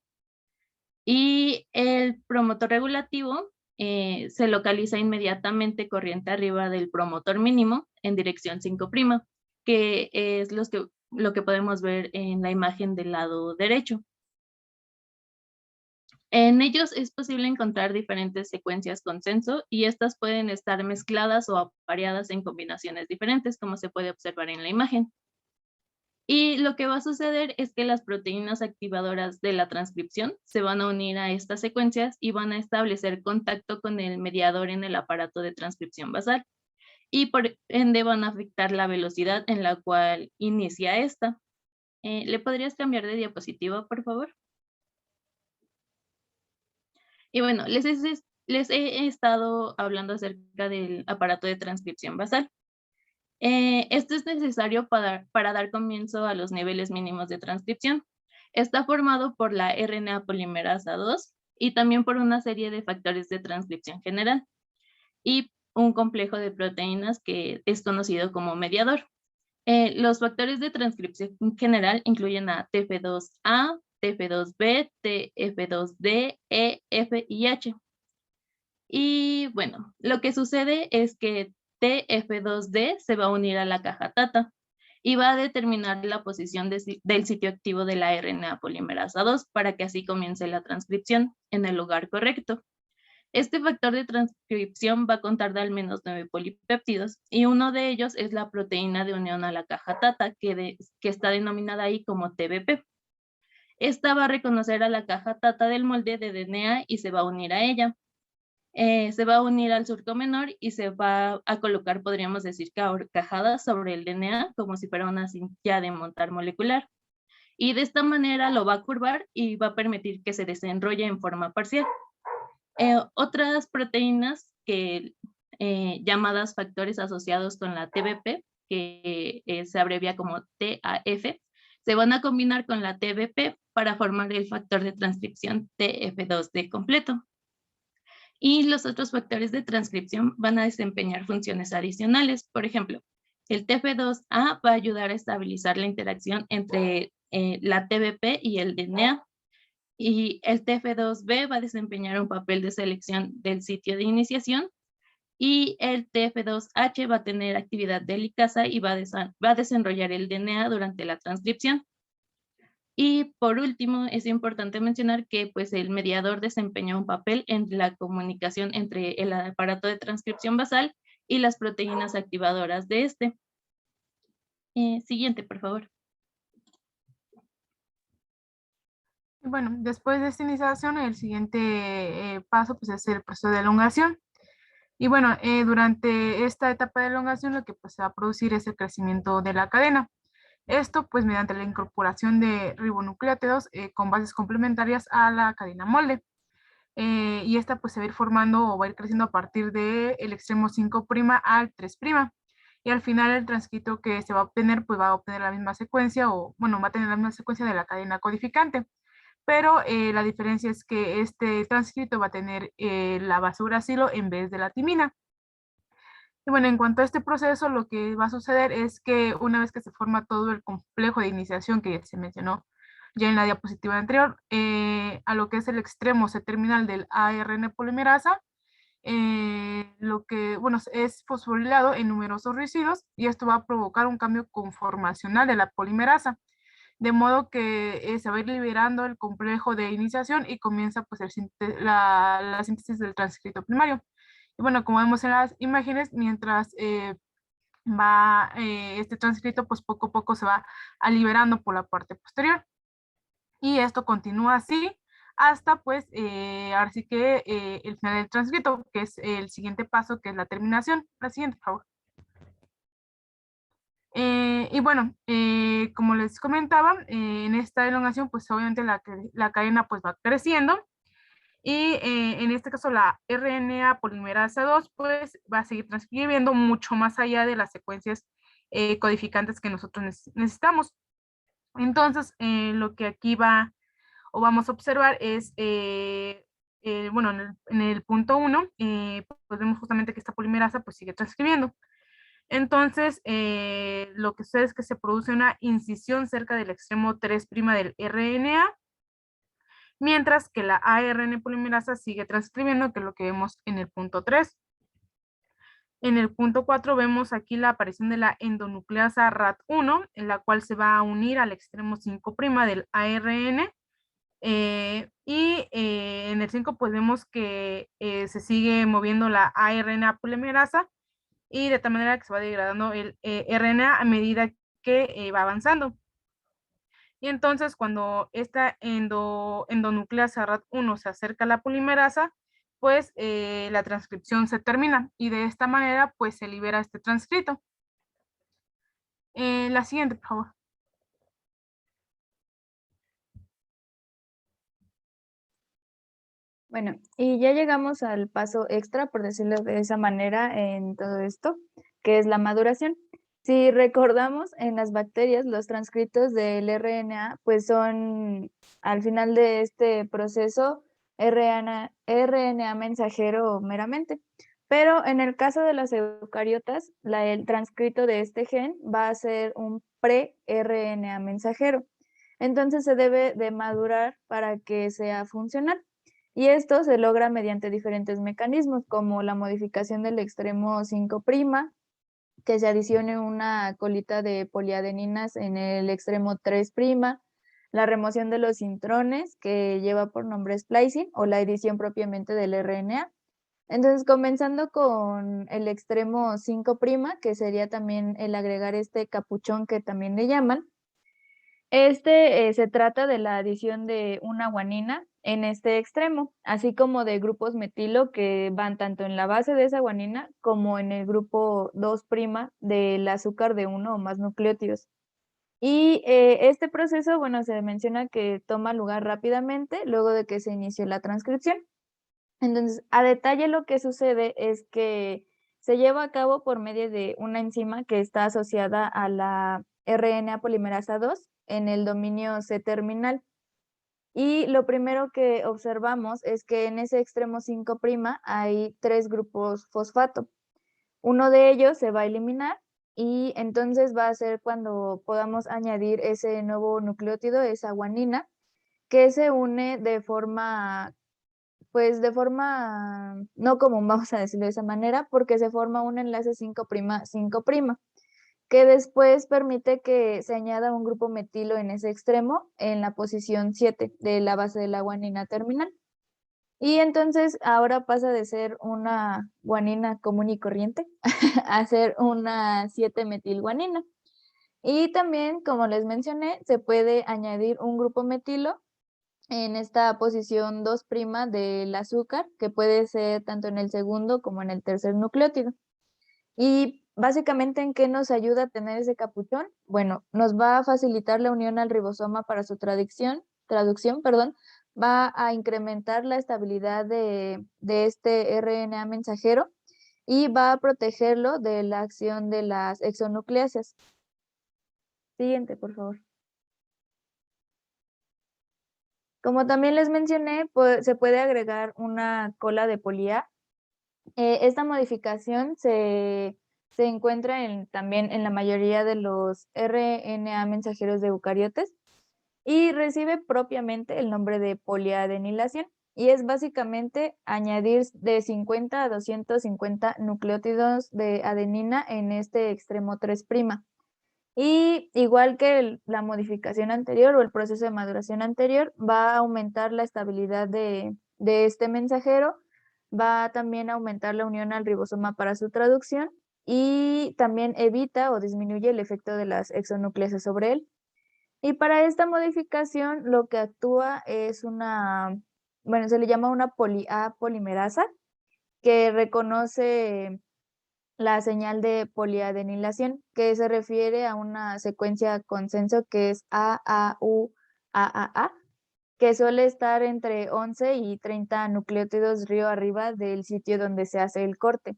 Speaker 7: Y el promotor regulativo se localiza inmediatamente corriente arriba del promotor mínimo en dirección 5', que es lo que podemos ver en la imagen del lado derecho. En ellos es posible encontrar diferentes secuencias consenso y estas pueden estar mezcladas o apareadas en combinaciones diferentes, como se puede observar en la imagen. Y lo que va a suceder es que las proteínas activadoras de la transcripción se van a unir a estas secuencias y van a establecer contacto con el mediador en el aparato de transcripción basal. Y por ende van a afectar la velocidad en la cual inicia esta. ¿Le podrías cambiar de diapositiva, por favor? Y bueno, les he estado hablando acerca del aparato de transcripción basal. Esto es necesario para dar comienzo a los niveles mínimos de transcripción. Está formado por la RNA polimerasa 2 y también por una serie de factores de transcripción general y un complejo de proteínas que es conocido como mediador. Los factores de transcripción general incluyen a TF2A, TF2B, TF2D, E, F y H. Y bueno, lo que sucede es que TF2D se va a unir a la caja Tata y va a determinar la posición del sitio activo de la RNA polimerasa 2 para que así comience la transcripción en el lugar correcto. Este factor de transcripción va a contar de al menos 9 polipéptidos y uno de ellos es la proteína de unión a la caja Tata que está denominada ahí como TBP. Esta va a reconocer a la caja Tata del molde de DNA y se va a unir a ella. Se va a unir al surco menor y se va a colocar, podríamos decir, que ahorcajada sobre el DNA como si fuera una cinta de montar molecular. Y de esta manera lo va a curvar y va a permitir que se desenrolle en forma parcial. Otras proteínas llamadas factores asociados con la TBP, que se abrevia como TAF, se van a combinar con la TBP para formar el factor de transcripción TF2D completo. Y los otros factores de transcripción van a desempeñar funciones adicionales. Por ejemplo, El TF2A va a ayudar a estabilizar la interacción entre la TBP y el DNA. Y el TF2B va a desempeñar un papel de selección del sitio de iniciación. Y el TF2H va a tener actividad de helicasa y va a desenrollar el DNA durante la transcripción. Y por último, es importante mencionar que pues, el mediador desempeña un papel en la comunicación entre el aparato de transcripción basal y las proteínas activadoras de este. Siguiente, por favor.
Speaker 9: Bueno, después de esta iniciación, el siguiente paso pues, es el proceso de elongación. Y bueno, durante esta etapa de elongación lo que pues, se va a producir es el crecimiento de la cadena. Esto pues mediante la incorporación de ribonucleótidos con bases complementarias a la cadena molde. Y esta pues se va a ir formando o va a ir creciendo a partir del extremo 5' al 3'. Y al final el transcrito que se va a obtener pues va a obtener la misma secuencia o bueno, va a tener la misma secuencia de la cadena codificante. Pero la diferencia es que este transcrito va a tener la base uracilo en vez de la timina. Y bueno, en cuanto a este proceso, lo que va a suceder es que una vez que se forma todo el complejo de iniciación que se mencionó ya en la diapositiva anterior, a lo que es el extremo C-terminal del ARN polimerasa, lo que, bueno, es fosforilado en numerosos residuos y esto va a provocar un cambio conformacional de la polimerasa, de modo que se va a ir liberando el complejo de iniciación y comienza pues la síntesis del transcrito primario. Y bueno, como vemos en las imágenes, mientras va este transcrito, pues poco a poco se va liberando por la parte posterior. Y esto continúa así hasta pues ahora sí que el final del transcrito, que es el siguiente paso, que es la terminación. La siguiente, por favor. Y bueno, como les comentaba, en esta elongación, pues obviamente la cadena pues va creciendo. Y en este caso la RNA polimerasa 2 pues va a seguir transcribiendo mucho más allá de las secuencias codificantes que nosotros necesitamos. Entonces, lo que aquí va o vamos a observar es, bueno, en el punto 1, pues vemos justamente que esta polimerasa pues sigue transcribiendo. Entonces, lo que sucede es que se produce una incisión cerca del extremo 3' del RNA, mientras que la ARN polimerasa sigue transcribiendo, que es lo que vemos en el punto 3. En el punto 4 vemos aquí la aparición de la endonucleasa RAT1, en la cual se va a unir al extremo 5' del ARN. En el 5 pues vemos que se sigue moviendo la ARNA polimerasa y de tal manera que se va degradando el RNA a medida que va avanzando. Y entonces cuando esta endonucleasa RAT1 se acerca a la polimerasa, pues la transcripción se termina y de esta manera pues se libera este transcrito. La siguiente, por favor.
Speaker 8: Bueno, y ya llegamos al paso extra, por decirlo de esa manera, en todo esto, que es la maduración. Si recordamos, en las bacterias, los transcritos del RNA, pues son, al final de este proceso, RNA mensajero meramente. Pero en el caso de las eucariotas, el transcrito de este gen va a ser un pre-RNA mensajero. Entonces se debe de madurar para que sea funcional. Y esto se logra mediante diferentes mecanismos, como la modificación del extremo 5', que se adicione una colita de poliadeninas en el extremo 3', la remoción de los intrones, que lleva por nombre splicing, o la edición propiamente del RNA. Entonces, comenzando con el extremo 5', que sería también el agregar este capuchón que también le llaman. Se trata de la adición de una guanina en este extremo, así como de grupos metilo que van tanto en la base de esa guanina como en el grupo 2' del azúcar de uno o más nucleótidos. Y este proceso, bueno, se menciona que toma lugar rápidamente luego de que se inició la transcripción. Entonces, a detalle lo que sucede es que se lleva a cabo por medio de una enzima que está asociada a la RNA polimerasa 2 en el dominio C-terminal. Y lo primero que observamos es que en ese extremo 5' hay 3 grupos fosfato. Uno de ellos se va a eliminar y entonces va a ser cuando podamos añadir ese nuevo nucleótido, esa guanina, que se une de forma, pues de forma no común, vamos a decirlo de esa manera, porque se forma un enlace 5', que después permite que se añada un grupo metilo en ese extremo, en la posición 7 de la base de la guanina terminal. Y entonces ahora pasa de ser una guanina común y corriente a ser una 7-metilguanina. Y también, como les mencioné, se puede añadir un grupo metilo en esta posición 2' del azúcar, que puede ser tanto en el segundo como en el tercer nucleótido. Y básicamente, ¿en qué nos ayuda a tener ese capuchón? Bueno, nos va a facilitar la unión al ribosoma para su traducción, va a incrementar la estabilidad de este RNA mensajero y va a protegerlo de la acción de las exonucleasas. Siguiente, por favor. Como también les mencioné, se puede agregar una cola de poli-A. Esta modificación se encuentra también en la mayoría de los RNA mensajeros de eucariotes y recibe propiamente el nombre de poliadenilación y es básicamente añadir de 50 a 250 nucleótidos de adenina en este extremo 3'. Y igual que la modificación anterior o el proceso de maduración anterior, va a aumentar la estabilidad de este mensajero, va también a aumentar la unión al ribosoma para su traducción y también evita o disminuye el efecto de las exonucleasas sobre él. Y para esta modificación lo que actúa es se le llama una poli-A polimerasa que reconoce la señal de poliadenilación, que se refiere a una secuencia consenso que es AAU-AAA, que suele estar entre 11 y 30 nucleótidos río arriba del sitio donde se hace el corte.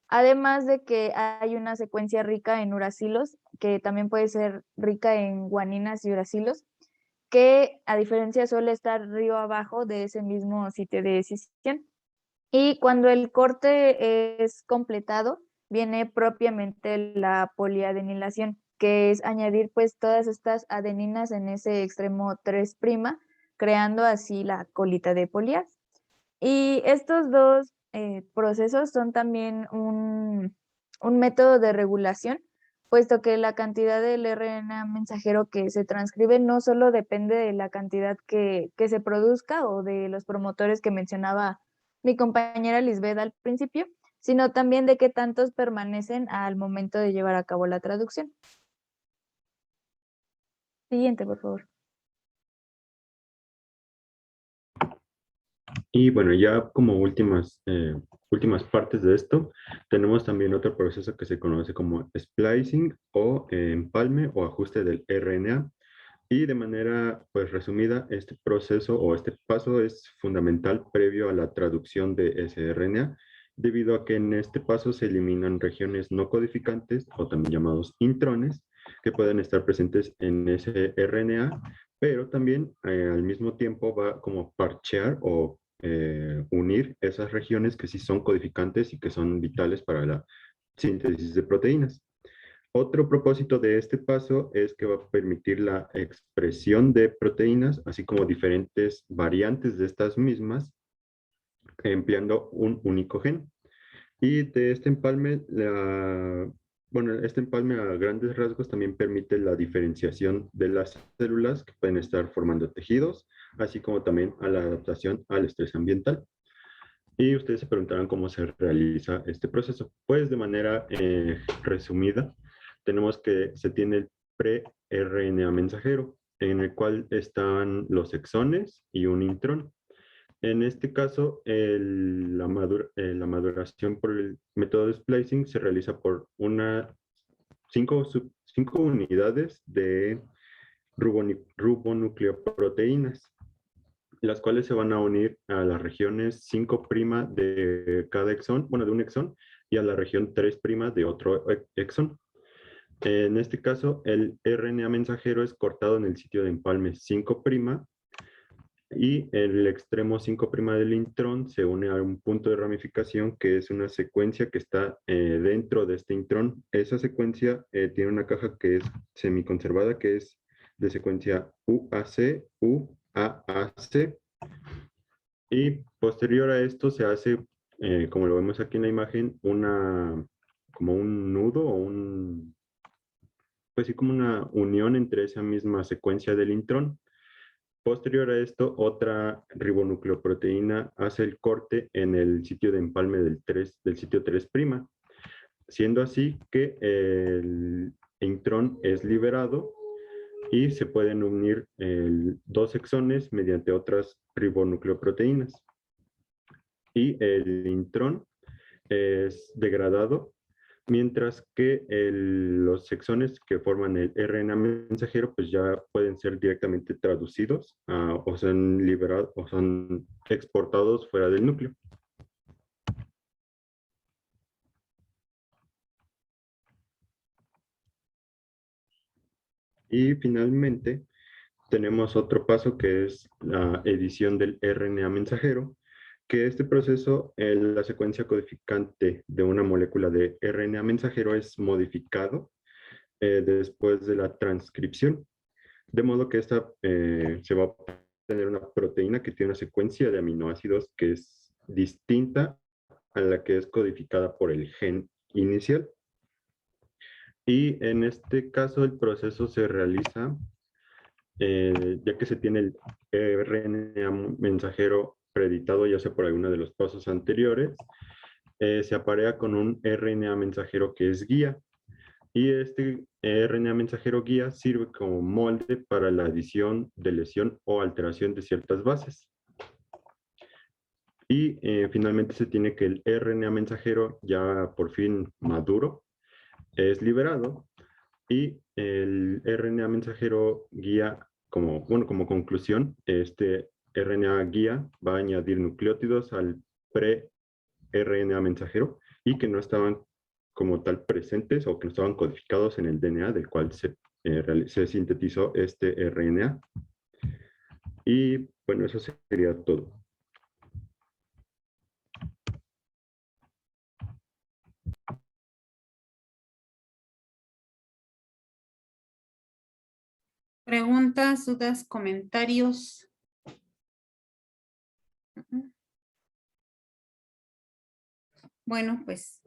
Speaker 8: Además de que hay una secuencia rica en uracilos, que también puede ser rica en guaninas y uracilos, que a diferencia suele estar río abajo de ese mismo sitio de decisión. Y cuando el corte es completado, viene propiamente la poliadenilación, que es añadir pues todas estas adeninas en ese extremo 3', creando así la colita de polias. Y estos dos procesos son también un método de regulación, puesto que la cantidad del RNA mensajero que se transcribe no solo depende de la cantidad que se produzca o de los promotores que mencionaba mi compañera Lisbeth al principio, sino también de qué tantos permanecen al momento de llevar a cabo la traducción. Siguiente, por favor.
Speaker 10: Y bueno, ya como últimas partes de esto, tenemos también otro proceso que se conoce como splicing o empalme o ajuste del RNA. Y de manera pues resumida, este proceso o este paso es fundamental previo a la traducción de ese RNA, debido a que en este paso se eliminan regiones no codificantes o también llamados intrones que pueden estar presentes en ese RNA, pero también al mismo tiempo va como parchear o unir esas regiones que sí son codificantes y que son vitales para la síntesis de proteínas. Otro propósito de este paso es que va a permitir la expresión de proteínas, así como diferentes variantes de estas mismas, empleando un único gen. Y de este empalme, este empalme a grandes rasgos también permite la diferenciación de las células que pueden estar formando tejidos, así como también a la adaptación al estrés ambiental. Y ustedes se preguntarán cómo se realiza este proceso. Pues de manera resumida, tenemos que se tiene el pre-RNA mensajero, en el cual están los exones y un intrón. En este caso, la maduración por el método de splicing se realiza por 5 unidades de ribonucleoproteínas, las cuales se van a unir a las regiones 5' de cada exón, bueno, de un exón, y a la región 3' de otro exón. En este caso, el RNA mensajero es cortado en el sitio de empalme 5', y el extremo 5' del intrón se une a un punto de ramificación que es una secuencia que está dentro de este intrón. Esa secuencia tiene una caja que es semiconservada, que es de secuencia UAC, UAAC, y posterior a esto se hace, como lo vemos aquí en la imagen, como un nudo o pues sí, como una unión entre esa misma secuencia del intrón. Posterior a esto, otra ribonucleoproteína hace el corte en el sitio de empalme del sitio 3', siendo así que el intrón es liberado y se pueden unir dos exones mediante otras ribonucleoproteínas. Y el intrón es degradado, mientras que los exones que forman el RNA mensajero pues ya pueden ser directamente traducidos o son liberados o son exportados fuera del núcleo. Y finalmente tenemos otro paso que es la edición del RNA mensajero, que este proceso, la secuencia codificante de una molécula de RNA mensajero es modificado después de la transcripción, de modo que esta se va a tener una proteína que tiene una secuencia de aminoácidos que es distinta a la que es codificada por el gen inicial. Y en este caso el proceso se realiza, ya que se tiene el RNA mensajero preeditado ya sea por alguno de los pasos anteriores, se aparea con un RNA mensajero que es guía. Y este RNA mensajero guía sirve como molde para la adición, deleción o alteración de ciertas bases. Y finalmente se tiene que el RNA mensajero ya por fin maduro es liberado y el RNA mensajero guía como conclusión, este RNA guía va a añadir nucleótidos al pre-RNA mensajero y que no estaban como tal presentes o que no estaban codificados en el DNA del cual se sintetizó este RNA. Y bueno, eso sería todo.
Speaker 1: Preguntas, dudas, comentarios. Bueno, pues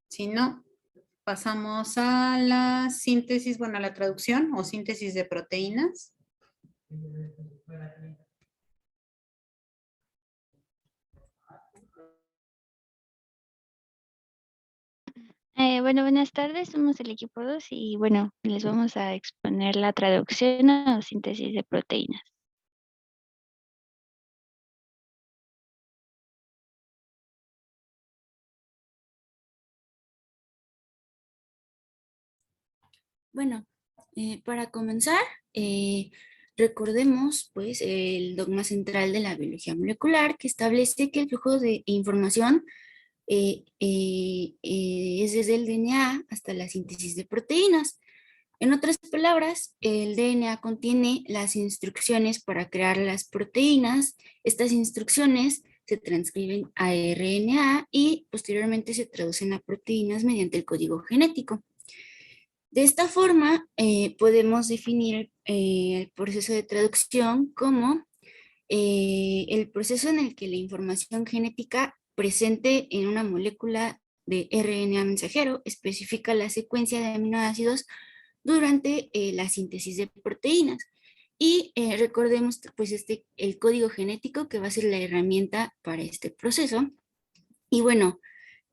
Speaker 1: si no, pasamos a la síntesis, bueno, a la traducción o síntesis de proteínas.
Speaker 11: Bueno, buenas tardes, somos el equipo 2 y bueno, les vamos a exponer la traducción o síntesis de proteínas.
Speaker 12: Bueno, para comenzar, recordemos pues el dogma central de la biología molecular que establece que el flujo de información es desde el DNA hasta la síntesis de proteínas. En otras palabras, el DNA contiene las instrucciones para crear las proteínas. Estas instrucciones se transcriben a RNA y posteriormente se traducen a proteínas mediante el código genético. De esta forma, podemos definir el proceso de traducción como el proceso en el que la información genética presente en una molécula de RNA mensajero especifica la secuencia de aminoácidos durante la síntesis de proteínas. Y recordemos pues el código genético que va a ser la herramienta para este proceso. Y bueno,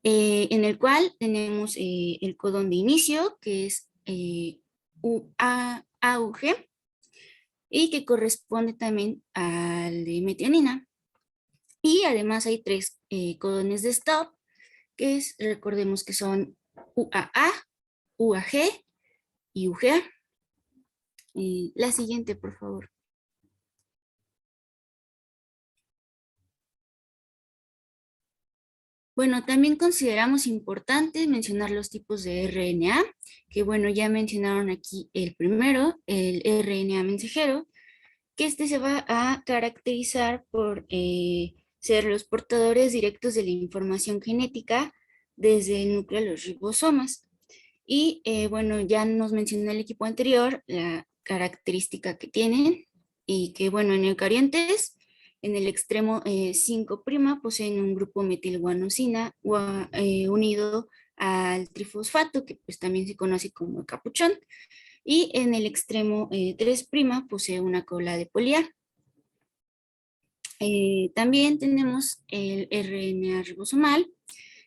Speaker 12: en el cual tenemos el codón de inicio, que es AUG, y que corresponde también al de metionina. Y además hay 3 codones de stop, que recordemos que son UAA, UAG y UGA. La siguiente, por favor. Bueno, también consideramos importante mencionar los tipos de RNA, que bueno, ya mencionaron aquí el primero, el RNA mensajero, que este se va a caracterizar por ser los portadores directos de la información genética desde el núcleo a los ribosomas. Y bueno, ya nos mencionó el equipo anterior la característica que tienen y que bueno, en eucariontes, en el extremo 5' poseen un grupo metilguanosina unido al trifosfato, que pues también se conoce como capuchón, y en el extremo 3' posee una cola de poliar. También tenemos el RNA ribosomal,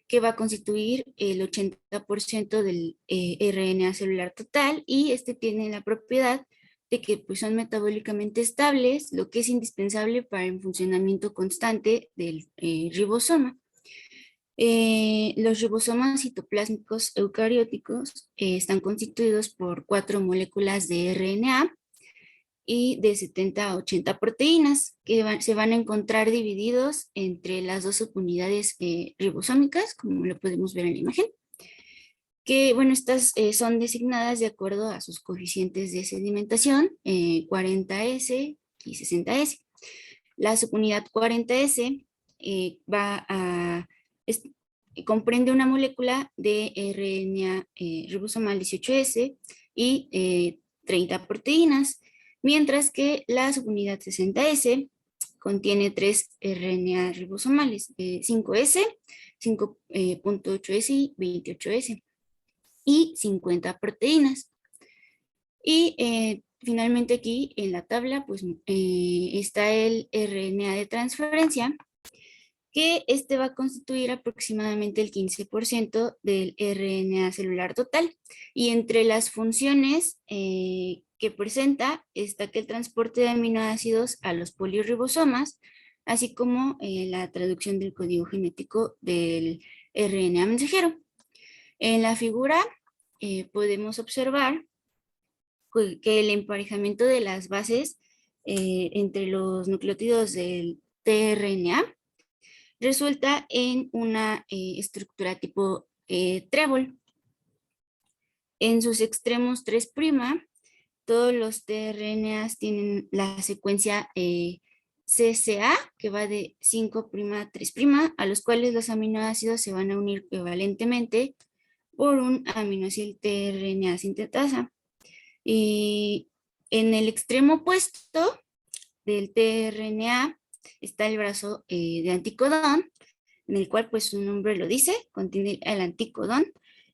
Speaker 12: que va a constituir el 80% del RNA celular total, y este tiene la propiedad de que pues, son metabólicamente estables, lo que es indispensable para el funcionamiento constante del ribosoma. Los ribosomas citoplásmicos eucarióticos están constituidos por 4 moléculas de RNA y de 70 a 80 proteínas que se van a encontrar divididos entre las dos subunidades ribosómicas, como lo podemos ver en la imagen, que bueno, estas son designadas de acuerdo a sus coeficientes de sedimentación, 40S y 60S. La subunidad 40S comprende una molécula de RNA ribosomal 18S y 30 proteínas, mientras que la subunidad 60S contiene 3 RNA ribosomales, 5S, 5.8S y 28S, y 50 proteínas. Y finalmente aquí en la tabla pues está el RNA de transferencia, que este va a constituir aproximadamente el 15% del RNA celular total. Y entre las funciones que presenta está que el transporte de aminoácidos a los polirribosomas, así como la traducción del código genético del RNA mensajero. En la figura podemos observar que el emparejamiento de las bases entre los nucleótidos del tRNA resulta en una estructura tipo trébol. En sus extremos 3', todos los tRNAs tienen la secuencia CCA, que va de 5' a 3', a los cuales los aminoácidos se van a unir prevalentemente por un aminoácido tRNA sintetasa. Y en el extremo opuesto del tRNA está el brazo de anticodón, en el cual pues su nombre lo dice, contiene el anticodón,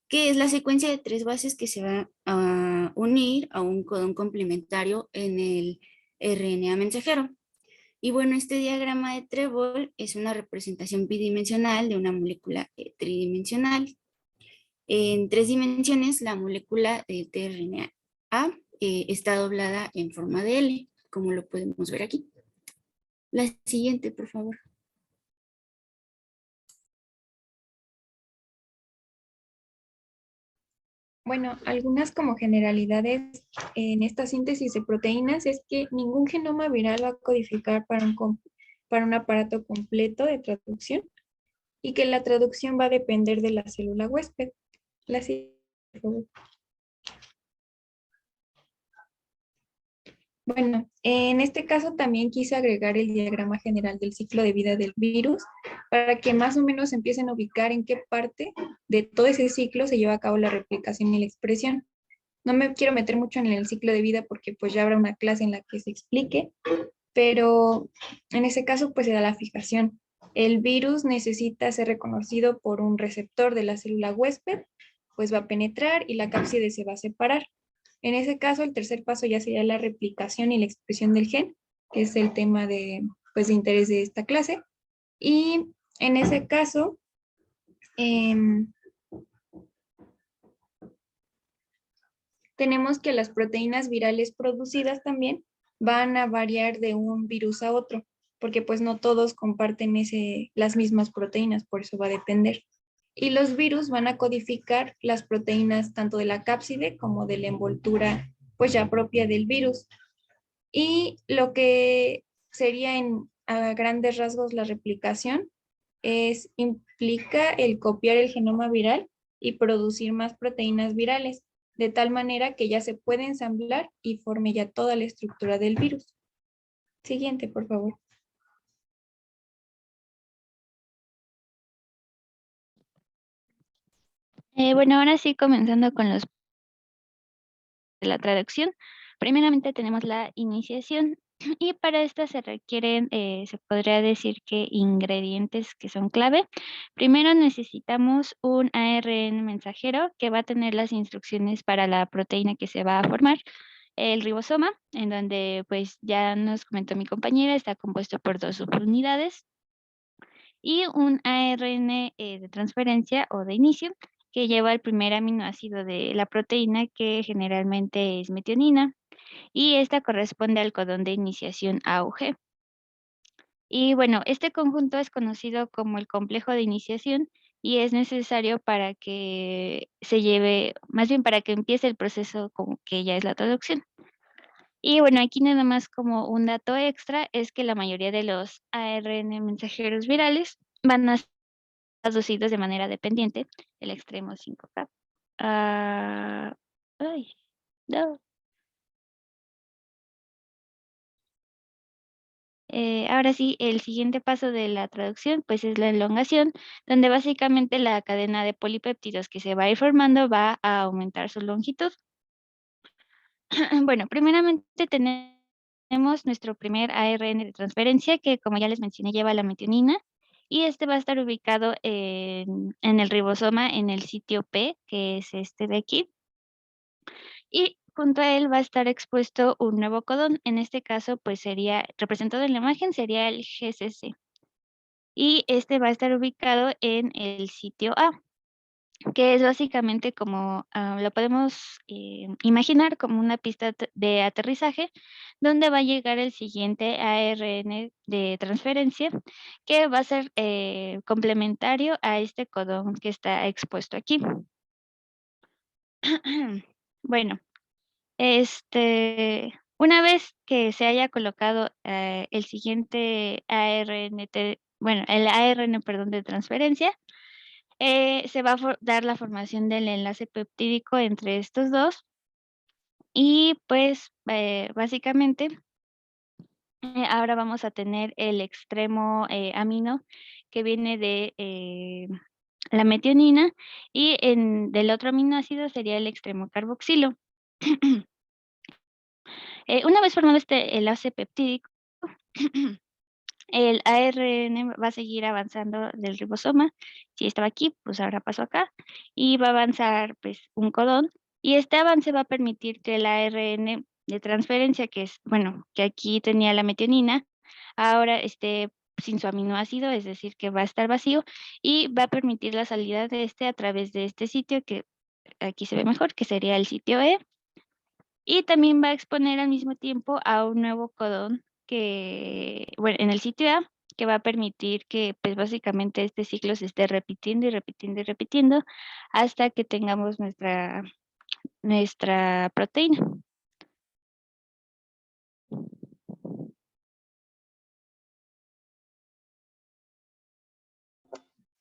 Speaker 12: que es la secuencia de 3 bases que se va a unir a un codón complementario en el RNA mensajero. Y bueno, este diagrama de trébol es una representación bidimensional de una molécula tridimensional. En 3 dimensiones, la molécula de tRNA está doblada en forma de L, como lo podemos ver aquí. La siguiente, por favor.
Speaker 8: Bueno, algunas como generalidades en esta síntesis de proteínas es que ningún genoma viral va a codificar para un aparato completo de traducción y que la traducción va a depender de la célula huésped. La siguiente, por favor. Bueno, en este caso también quise agregar el diagrama general del ciclo de vida del virus para que más o menos empiecen a ubicar en qué parte de todo ese ciclo se lleva a cabo la replicación y la expresión. No me quiero meter mucho en el ciclo de vida porque pues ya habrá una clase en la que se explique, pero en ese caso pues se da la fijación. El virus necesita ser reconocido por un receptor de la célula huésped, pues va a penetrar y la cápside se va a separar. En ese caso, el tercer paso ya sería la replicación y la expresión del gen, que es el tema de interés de esta clase. Y en ese caso, tenemos que las proteínas virales producidas también van a variar de un virus a otro, porque pues no todos comparten las mismas proteínas, por eso va a depender. Y los virus van a codificar las proteínas tanto de la cápside como de la envoltura pues ya propia del virus. Y lo que sería a grandes rasgos la replicación implica el copiar el genoma viral y producir más proteínas virales, de tal manera que ya se puede ensamblar y forme ya toda la estructura del virus.
Speaker 12: Siguiente, por favor.
Speaker 11: Bueno, ahora sí, comenzando con los de la traducción. Primeramente tenemos la iniciación y para esta se requieren, se podría decir que ingredientes que son clave. Primero necesitamos un ARN mensajero que va a tener las instrucciones para la proteína que se va a formar. El ribosoma, en donde pues ya nos comentó mi compañera, está compuesto por 2 subunidades y un ARN de transferencia o de inicio que lleva el primer aminoácido de la proteína, que generalmente es metionina, y esta corresponde al codón de iniciación A o G. Y bueno, este conjunto es conocido como el complejo de iniciación y es necesario para que se lleve, más bien para que empiece el proceso como que ya es la traducción. Y bueno, aquí nada más como un dato extra es que la mayoría de los ARN mensajeros virales van a ser traducidos de manera dependiente, el extremo 5K. Ay, no. Ahora sí, el siguiente paso de la traducción pues es la elongación, donde básicamente la cadena de polipéptidos que se va a ir formando va a aumentar su longitud. Bueno, primeramente tenemos nuestro primer ARN de transferencia que, como ya les mencioné, lleva la metionina y este va a estar ubicado en el ribosoma en el sitio P, que es este de aquí. Y junto a él va a estar expuesto un nuevo codón. En este caso, pues sería, representado en la imagen, sería el GCC. Y este va a estar ubicado en el sitio A, que es básicamente como, lo podemos imaginar como una pista de aterrizaje, donde va a llegar el siguiente ARN de transferencia, que va a ser complementario a este codón que está expuesto aquí. Bueno, una vez que se haya colocado el siguiente ARN, el ARN, perdón, de transferencia, se va a dar la formación del enlace peptídico entre estos dos y pues básicamente ahora vamos a tener el extremo amino que viene de la metionina y del otro aminoácido sería el extremo carboxilo. Una vez formado este enlace peptídico, el ARN va a seguir avanzando del ribosoma. Si estaba aquí, pues ahora pasó acá. Y va a avanzar pues un codón. Y este avance va a permitir que el ARN de transferencia, que es, bueno, que aquí tenía la metionina, ahora esté sin su aminoácido, es decir, que va a estar vacío y va a permitir la salida de este a través de este sitio que aquí se ve mejor, que sería el sitio E. Y también va a exponer al mismo tiempo a un nuevo codón que, bueno, en el sitio A, que va a permitir que pues básicamente este ciclo se esté repitiendo y repitiendo y repitiendo hasta que tengamos nuestra proteína.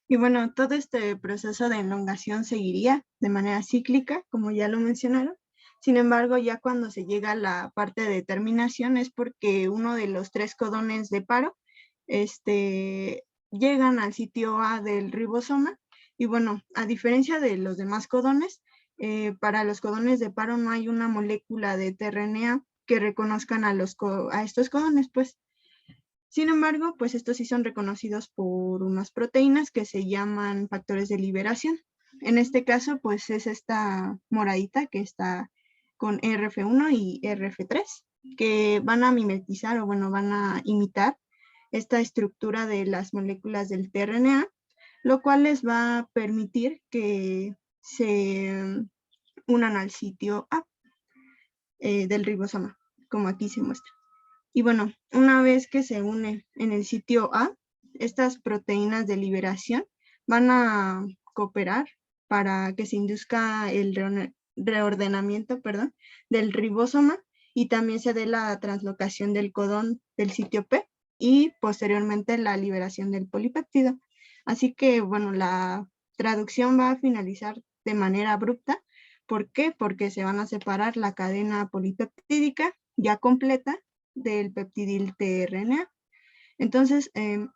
Speaker 13: Y bueno, todo este proceso de elongación seguiría de manera cíclica, como ya lo mencionaron. Sin embargo, ya cuando se llega a la parte de terminación es porque uno de los 3 codones de paro llegan al sitio A del ribosoma. Y bueno, a diferencia de los demás codones, para los codones de paro no hay una molécula de tRNA que reconozcan a estos codones, pues. Sin embargo, pues estos sí son reconocidos por unas proteínas que se llaman factores de liberación. En este caso, pues es esta moradita que está con RF1 y RF3, que van a mimetizar o bueno, van a imitar esta estructura de las moléculas del tRNA, lo cual les va a permitir que se unan al sitio A del ribosoma, como aquí se muestra. Y bueno, una vez que se une en el sitio A, estas proteínas de liberación van a cooperar para que se induzca el reordenamiento del ribosoma y también se dé la translocación del codón del sitio P y posteriormente la liberación del polipéptido. Así que, bueno, la traducción va a finalizar de manera abrupta. ¿Por qué? Porque se van a separar la cadena polipeptídica ya completa del peptidil tRNA. Entonces, en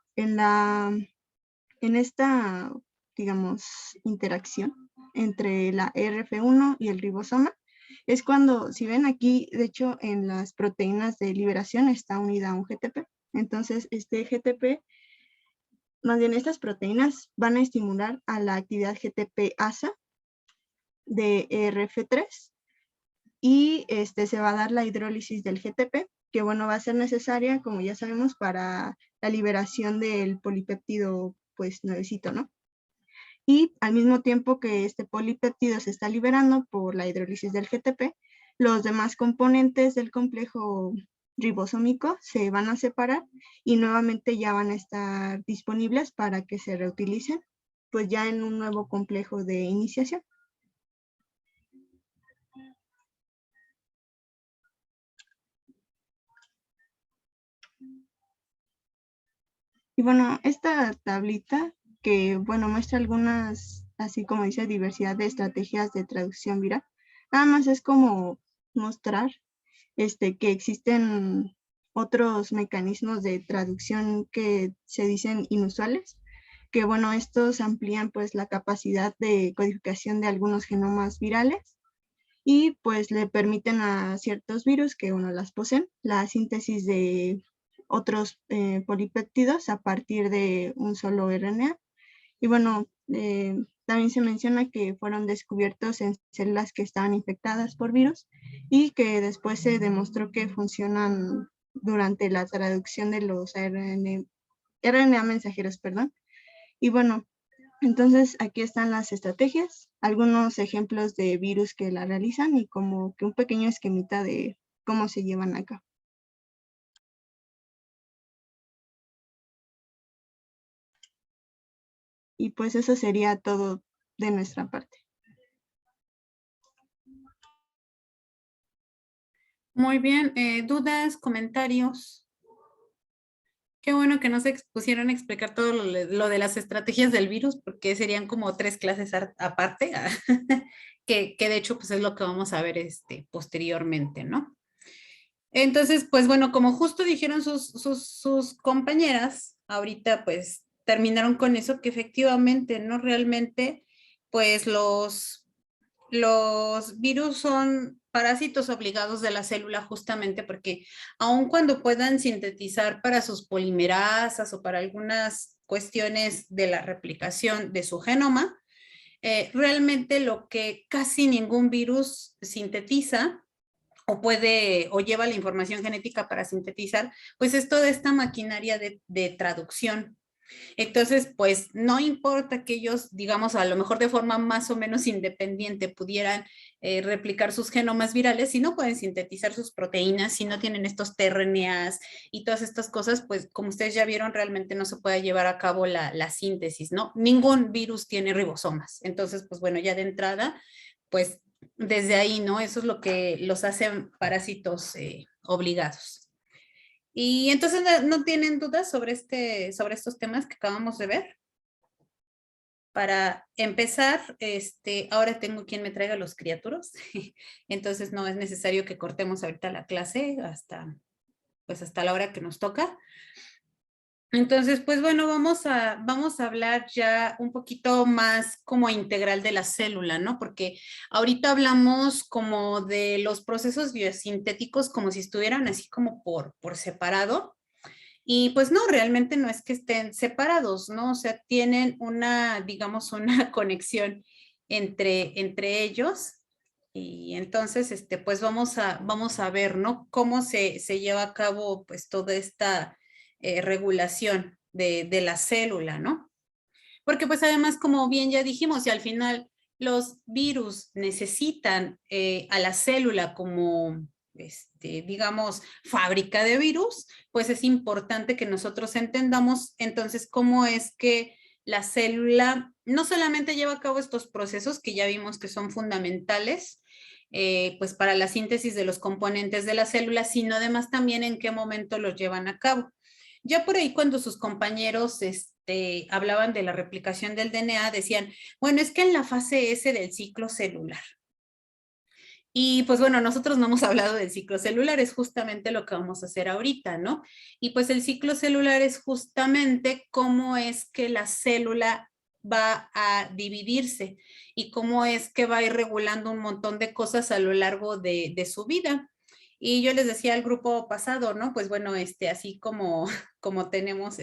Speaker 13: esta, digamos, interacción entre la RF1 y el ribosoma, es cuando, si ven aquí, de hecho, en las proteínas de liberación está unida a un GTP. Entonces, este GTP, más bien estas proteínas van a estimular a la actividad GTP-ASA de RF3 y se va a dar la hidrólisis del GTP, que bueno, va a ser necesaria, como ya sabemos, para la liberación del polipéptido, pues, nuevecito, ¿no? Y al mismo tiempo que este polipéptido se está liberando por la hidrólisis del GTP, los demás componentes del complejo ribosómico se van a separar y nuevamente ya van a estar disponibles para que se reutilicen, pues ya en un nuevo complejo de iniciación. Y bueno, esta tablita que, bueno, muestra algunas, así como dice, diversidad de estrategias de traducción viral. Nada más es como mostrar que existen otros mecanismos de traducción que se dicen inusuales, que bueno, estos amplían pues la capacidad de codificación de algunos genomas virales y pues le permiten a ciertos virus que uno las poseen la síntesis de otros polipéptidos a partir de un solo RNA. Y bueno, también se menciona que fueron descubiertos en células que estaban infectadas por virus y que después se demostró que funcionan durante la traducción de los RNA mensajeros, perdón. Y bueno, entonces aquí están las estrategias, algunos ejemplos de virus que la realizan y como que un pequeño esquemita de cómo se llevan a cabo. Y pues eso sería todo de nuestra parte.
Speaker 1: Muy bien, ¿dudas, comentarios? Qué bueno que nos expusieron a explicar todo lo de las estrategias del virus, porque serían como 3 clases aparte, que de hecho pues es lo que vamos a ver posteriormente, ¿no? Entonces, pues bueno, como justo dijeron sus compañeras, ahorita pues terminaron con eso, que efectivamente, ¿no? Realmente, pues los virus son parásitos obligados de la célula justamente porque aun cuando puedan sintetizar para sus polimerasas o para algunas cuestiones de la replicación de su genoma, realmente lo que casi ningún virus sintetiza o lleva la información genética para sintetizar, pues es toda esta maquinaria de traducción. Entonces, pues no importa que ellos, digamos, a lo mejor de forma más o menos independiente pudieran replicar sus genomas virales, si no pueden sintetizar sus proteínas, si no tienen estos tRNAs y todas estas cosas, pues como ustedes ya vieron, realmente no se puede llevar a cabo la síntesis, ¿no? Ningún virus tiene ribosomas. Entonces, pues bueno, ya de entrada, pues desde ahí, ¿no? Eso es lo que los hace parásitos obligados. Y entonces, ¿no tienen dudas sobre estos temas que acabamos de ver? Para empezar, ahora tengo quien me traiga los criaturos, entonces no es necesario que cortemos ahorita la clase hasta la hora que nos toca. Entonces, pues bueno, vamos a hablar ya un poquito más como integral de la célula, ¿no? Porque ahorita hablamos como de los procesos biosintéticos como si estuvieran así como por separado. Y pues no, realmente no es que estén separados, ¿no? O sea, tienen digamos, una conexión entre ellos. Y entonces, pues vamos a ver, ¿no? Cómo se lleva a cabo, pues, toda esta regulación de la célula, ¿no? Porque, pues, además, como bien ya dijimos, y al final los virus necesitan a la célula como, digamos, fábrica de virus, pues es importante que nosotros entendamos entonces cómo es que la célula no solamente lleva a cabo estos procesos que ya vimos que son fundamentales, pues para la síntesis de los componentes de la célula, sino además también en qué momento los llevan a cabo. Ya por ahí cuando sus compañeros hablaban de la replicación del DNA, decían, bueno, es que en la fase S del ciclo celular. Y pues bueno, nosotros no hemos hablado del ciclo celular, es justamente lo que vamos a hacer ahorita, ¿no? Y pues el ciclo celular es justamente cómo es que la célula va a dividirse y cómo es que va a ir regulando un montón de cosas a lo largo de su vida. Y yo les decía al grupo pasado, ¿no? Pues bueno, así como, como tenemos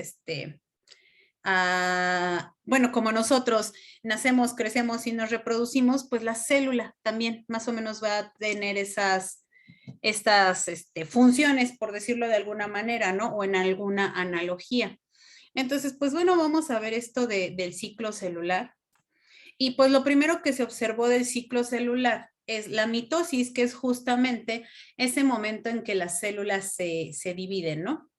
Speaker 1: bueno, como nosotros nacemos, crecemos y nos reproducimos, pues la célula también más o menos va a tener estas funciones, por decirlo de alguna manera, ¿no? O en alguna analogía. Entonces, pues bueno, vamos a ver esto del ciclo celular. Y pues lo primero que se observó del ciclo celular es la mitosis, que es justamente ese momento en que las células se dividen, ¿no?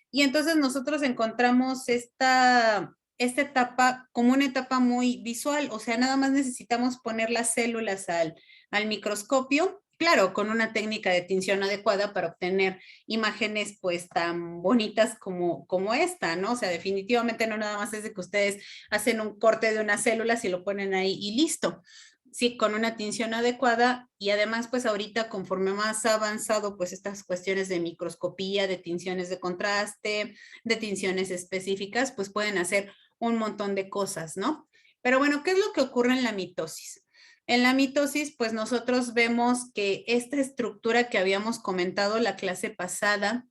Speaker 1: Y entonces nosotros encontramos esta etapa como una etapa muy visual, o sea, nada más necesitamos poner las células al microscopio, claro, con una técnica de tinción adecuada para obtener imágenes pues tan bonitas como esta, ¿no? O sea, definitivamente no nada más es de que ustedes hacen un corte de unas células y lo ponen ahí y listo. Sí, con una tinción adecuada y además pues ahorita conforme más ha avanzado pues estas cuestiones de microscopía, de tinciones de contraste, de tinciones específicas, pues pueden hacer un montón de cosas, ¿no? Pero bueno, ¿qué es lo que ocurre en la mitosis? En la mitosis pues nosotros vemos que esta estructura que habíamos comentado la clase pasada,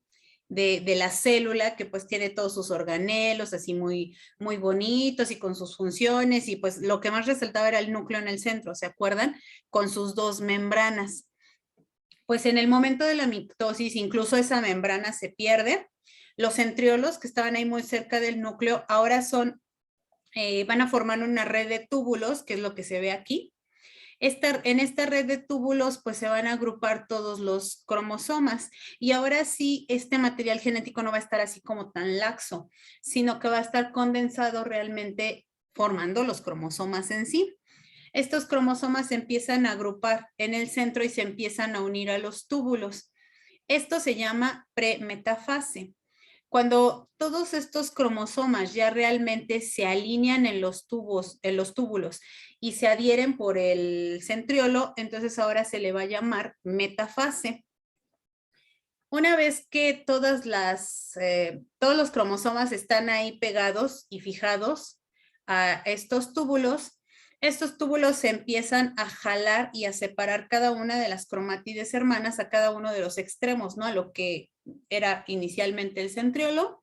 Speaker 1: de la célula, que pues tiene todos sus organelos así muy, muy bonitos y con sus funciones, y pues lo que más resaltaba era el núcleo en el centro, ¿se acuerdan? Con sus dos membranas. Pues en el momento de la mitosis, incluso esa membrana se pierde. Los centriolos que estaban ahí muy cerca del núcleo, ahora van a formar una red de túbulos, que es lo que se ve aquí. En esta red de túbulos pues se van a agrupar todos los cromosomas y ahora sí este material genético no va a estar así como tan laxo, sino que va a estar condensado realmente formando los cromosomas en sí. Estos cromosomas se empiezan a agrupar en el centro y se empiezan a unir a los túbulos. Esto se llama premetafase. Cuando todos estos cromosomas ya realmente se alinean en los túbulos y se adhieren por el centriolo, entonces ahora se le va a llamar metafase. Una vez que todos los cromosomas están ahí pegados y fijados a estos túbulos se empiezan a jalar y a separar cada una de las cromátides hermanas a cada uno de los extremos, ¿no? A lo que era inicialmente el centriolo,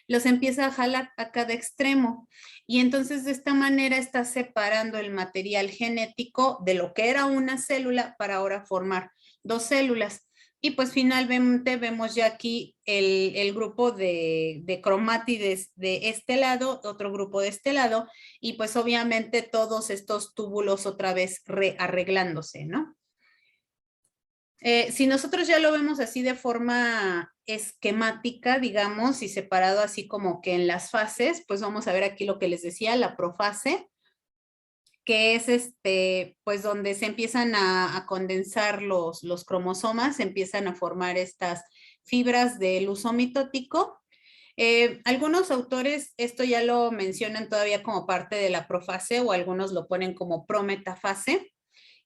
Speaker 1: los empieza a jalar a cada extremo y entonces de esta manera está separando el material genético de lo que era una célula para ahora formar dos células. Y pues finalmente vemos ya aquí el grupo de cromátides de este lado, otro grupo de este lado, y pues obviamente todos estos túbulos otra vez rearreglándose, ¿no? Si nosotros ya lo vemos así de forma esquemática, digamos, y separado así como que en las fases, pues vamos a ver aquí lo que les decía, la profase, que es pues donde se empiezan a condensar los cromosomas, se empiezan a formar estas fibras del uso mitótico. Algunos autores esto ya lo mencionan todavía como parte de la profase o algunos lo ponen como prometafase,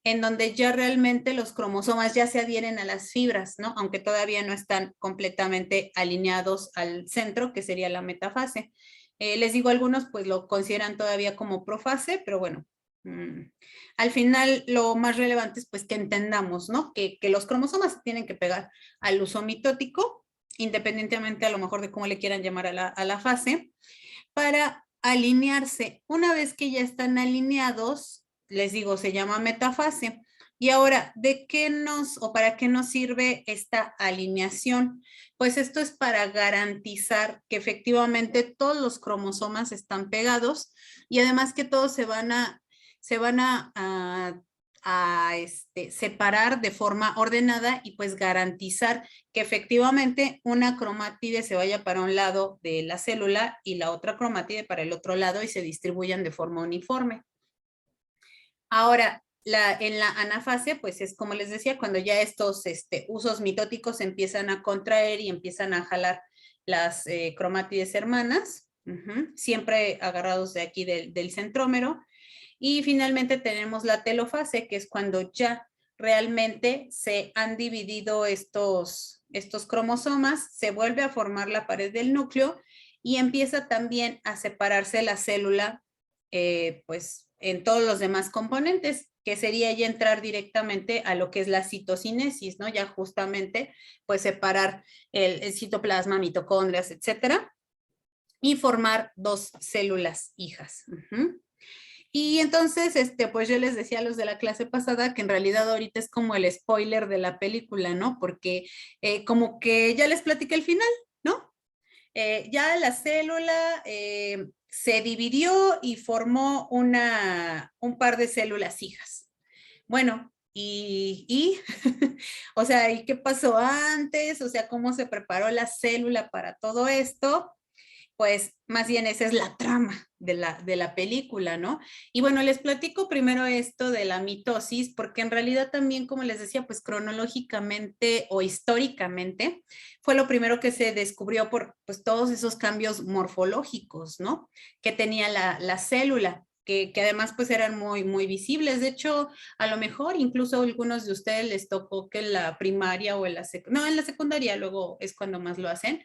Speaker 1: en donde ya realmente los cromosomas ya se adhieren a las fibras, ¿no? Aunque todavía no están completamente alineados al centro, que sería la metafase. Les digo, algunos pues lo consideran todavía como profase, pero bueno, al final lo más relevante es pues que entendamos, ¿no? Que los cromosomas tienen que pegar al uso mitótico, independientemente a lo mejor de cómo le quieran llamar a la fase, para alinearse. Una vez que ya están alineados, les digo, se llama metafase. Y ahora, ¿de qué o para qué nos sirve esta alineación? Pues esto es para garantizar que efectivamente todos los cromosomas están pegados y además que todos se van a separar de forma ordenada y pues garantizar que efectivamente una cromátide se vaya para un lado de la célula y la otra cromátide para el otro lado y se distribuyan de forma uniforme. Ahora, en la anafase, pues es como les decía, cuando ya estos usos mitóticos se empiezan a contraer y empiezan a jalar las cromátides hermanas, siempre agarrados de aquí del centrómero. Y finalmente tenemos la telofase, que es cuando ya realmente se han dividido estos cromosomas, se vuelve a formar la pared del núcleo y empieza también a separarse la célula, pues en todos los demás componentes, que sería ya entrar directamente a lo que es la citocinesis, ¿no? Ya justamente, pues separar el citoplasma, mitocondrias, etcétera, y formar 2 células hijas. Y entonces, pues yo les decía a los de la clase pasada que en realidad ahorita es como el spoiler de la película, ¿no? Porque como que ya les platiqué el final, ¿no? Ya la célula se dividió y formó un par de células hijas. Bueno, o sea, ¿y qué pasó antes? O sea, ¿cómo se preparó la célula para todo esto? Pues más bien esa es la trama de la película, ¿no? Y bueno, les platico primero esto de la mitosis, porque en realidad también, como les decía, pues cronológicamente o históricamente fue lo primero que se descubrió por pues todos esos cambios morfológicos, ¿no? Que tenía la célula. Que además pues eran muy, muy visibles. De hecho, a lo mejor incluso a algunos de ustedes les tocó que en la primaria o en la secundaria luego es cuando más lo hacen,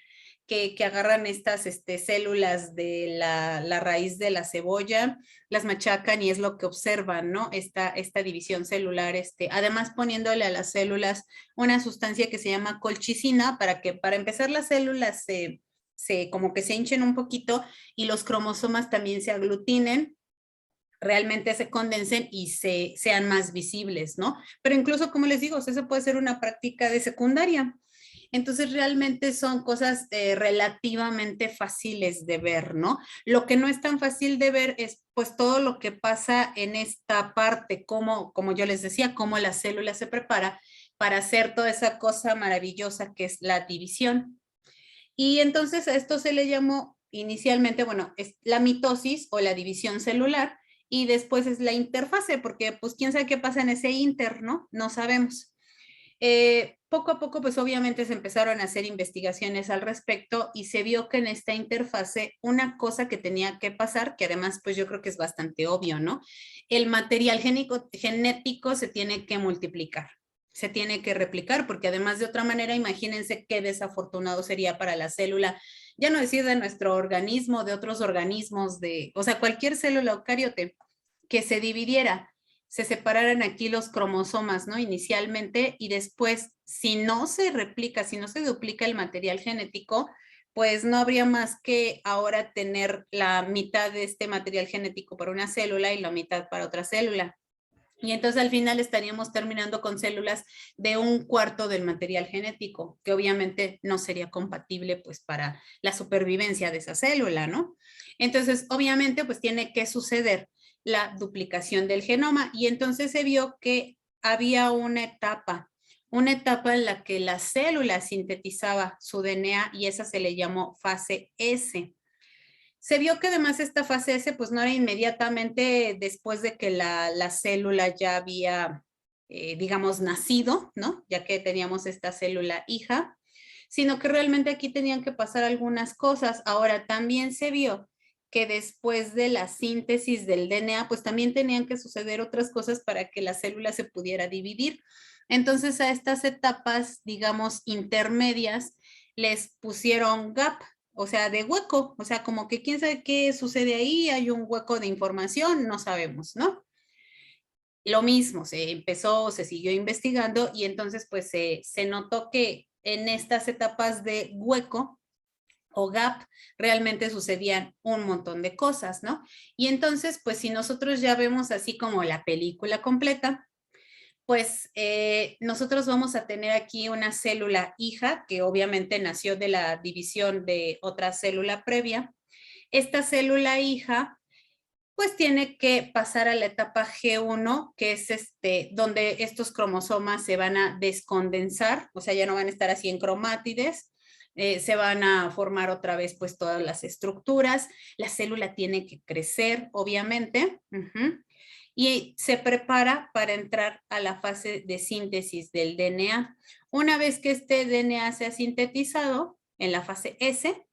Speaker 1: que agarran estas células de la raíz de la cebolla, las machacan y es lo que observan, ¿no? Esta división celular, además poniéndole a las células una sustancia que se llama colchicina para que para empezar las células como que se hinchen un poquito y los cromosomas también se aglutinen, realmente se condensen y sean más visibles, ¿no? Pero incluso, como les digo, eso puede ser una práctica de secundaria. Entonces realmente son cosas relativamente fáciles de ver, ¿no? Lo que no es tan fácil de ver es pues todo lo que pasa en esta parte, como yo les decía, cómo la célula se prepara para hacer toda esa cosa maravillosa que es la división. Y entonces a esto se le llamó inicialmente, bueno, es la mitosis o la división celular y después es la interfase, porque pues quién sabe qué pasa en ese inter, ¿no? No sabemos. Poco a poco, pues obviamente se empezaron a hacer investigaciones al respecto y se vio que en esta interfase una cosa que tenía que pasar, que además pues yo creo que es bastante obvio, ¿no? El material genético se tiene que multiplicar, se tiene que replicar, porque además de otra manera, imagínense qué desafortunado sería para la célula, ya no decir de nuestro organismo, de otros organismos, o sea, cualquier célula eucariote que se dividiera, se separaran aquí los cromosomas, ¿no? Inicialmente, y después, si no se replica, si no se duplica el material genético, pues no habría más que ahora tener la mitad de este material genético para una célula y la mitad para otra célula. Y entonces al final estaríamos terminando con células de 1/4 del material genético, que obviamente no sería compatible pues para la supervivencia de esa célula, ¿no? Entonces, obviamente, pues tiene que suceder la duplicación del genoma y entonces se vio que había una etapa en la que la célula sintetizaba su DNA y esa se le llamó fase S. Se vio que además esta fase S pues no era inmediatamente después de que la célula ya había, digamos, nacido, ¿no? Ya que teníamos esta célula hija, sino que realmente aquí tenían que pasar algunas cosas. Ahora también se vio que después de la síntesis del DNA, pues también tenían que suceder otras cosas para que la célula se pudiera dividir. Entonces a estas etapas, digamos, intermedias, les pusieron gap, o sea, de hueco, o sea, como que quién sabe qué sucede ahí, hay un hueco de información, no sabemos, ¿no? Lo mismo, se siguió investigando y entonces pues se notó que en estas etapas de hueco o gap realmente sucedían un montón de cosas, ¿no? Y entonces pues si nosotros ya vemos así como la película completa, pues nosotros vamos a tener aquí una célula hija que obviamente nació de la división de otra célula previa. Esta célula hija pues tiene que pasar a la etapa G1, que es donde estos cromosomas se van a descondensar, o sea, ya no van a estar así en cromátides, se van a formar otra vez pues todas las estructuras, la célula tiene que crecer, obviamente, y se prepara para entrar a la fase de síntesis del DNA. Una vez que este DNA se ha sintetizado, en la fase S,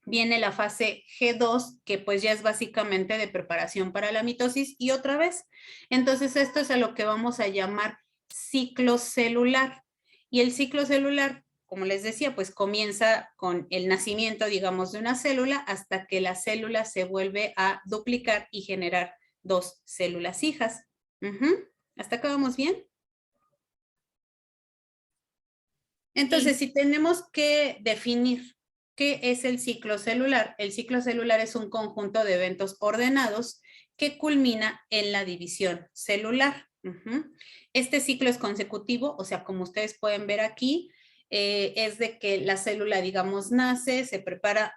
Speaker 1: viene la fase G2, que pues ya es básicamente de preparación para la mitosis y otra vez. Entonces esto es a lo que vamos a llamar ciclo celular. Y el ciclo celular, como les decía, pues comienza con el nacimiento, digamos, de una célula hasta que la célula se vuelve a duplicar y generar 2 células hijas. ¿Hasta acá vamos bien? Entonces, si tenemos que definir qué es el ciclo celular es un conjunto de eventos ordenados que culmina en la división celular. Este ciclo es consecutivo, o sea, como ustedes pueden ver aquí, es de que la célula, digamos, nace, se prepara,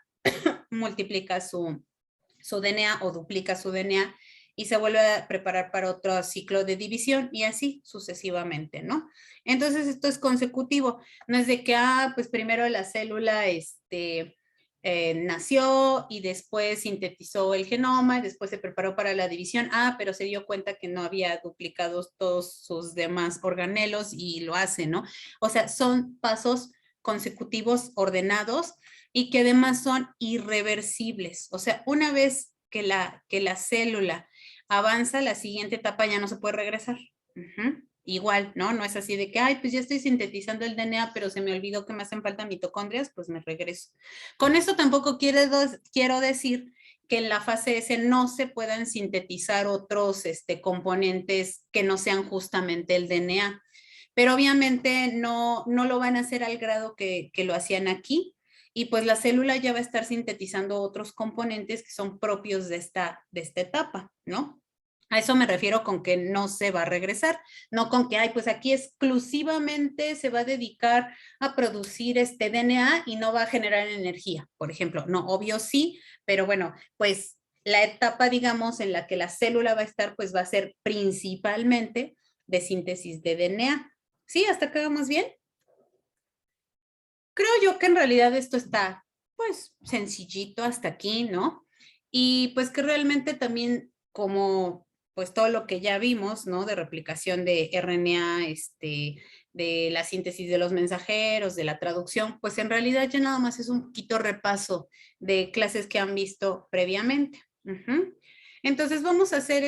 Speaker 1: multiplica su DNA o duplica su DNA y se vuelve a preparar para otro ciclo de división y así sucesivamente, ¿no? Entonces esto es consecutivo, no es de que, pues primero la célula nació y después sintetizó el genoma y después se preparó para la división, pero se dio cuenta que no había duplicado todos sus demás organelos y lo hace, ¿no? O sea, son pasos consecutivos ordenados y que además son irreversibles. O sea, una vez que la célula avanza, la siguiente etapa ya no se puede regresar. Igual, ¿no? No es así de que, pues ya estoy sintetizando el DNA, pero se me olvidó que me hacen falta mitocondrias, pues me regreso. Con esto tampoco quiero decir que en la fase S no se puedan sintetizar otros componentes que no sean justamente el DNA, pero obviamente no lo van a hacer al grado que lo hacían aquí, y pues la célula ya va a estar sintetizando otros componentes que son propios de esta etapa, ¿no? A eso me refiero con que no se va a regresar, no con que, pues aquí exclusivamente se va a dedicar a producir este DNA y no va a generar energía, por ejemplo. No, obvio sí, pero bueno, pues la etapa, digamos, en la que la célula va a estar, pues va a ser principalmente de síntesis de DNA. ¿Sí? ¿Hasta acá vamos bien? Creo yo que en realidad esto está, pues, sencillito hasta aquí, ¿no? Y pues que realmente también como pues todo lo que ya vimos, ¿no? De replicación de RNA, de la síntesis de los mensajeros, de la traducción, pues en realidad ya nada más es un poquito repaso de clases que han visto previamente. Entonces vamos a hacer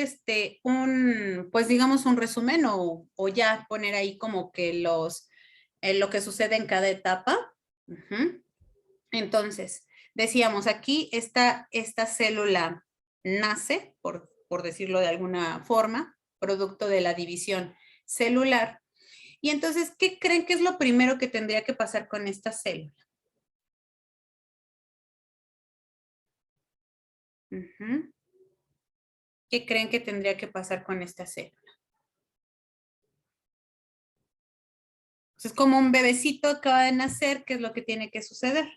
Speaker 1: pues digamos un resumen o ya poner ahí como que lo que sucede en cada etapa. Entonces, decíamos aquí, esta célula nace, por decirlo de alguna forma, producto de la división celular. Y entonces, ¿qué creen que es lo primero que tendría que pasar con esta célula? ¿Qué creen que tendría que pasar con esta célula? Entonces, como un bebecito acaba de nacer, ¿qué es lo que tiene que suceder?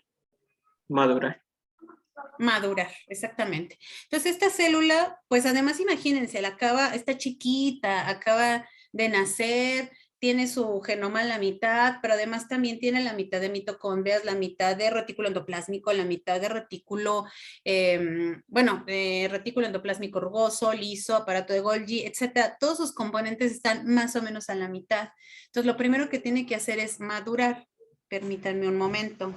Speaker 14: Madurar.
Speaker 1: Madurar, exactamente. Entonces esta célula, pues además imagínense, está chiquita, acaba de nacer, tiene su genoma a la mitad, pero además también tiene la mitad de mitocondrias, la mitad de retículo endoplásmico, la mitad de retículo, retículo endoplásmico rugoso, liso, aparato de Golgi, etcétera. Todos sus componentes están más o menos a la mitad. Entonces lo primero que tiene que hacer es madurar. Permítanme un momento.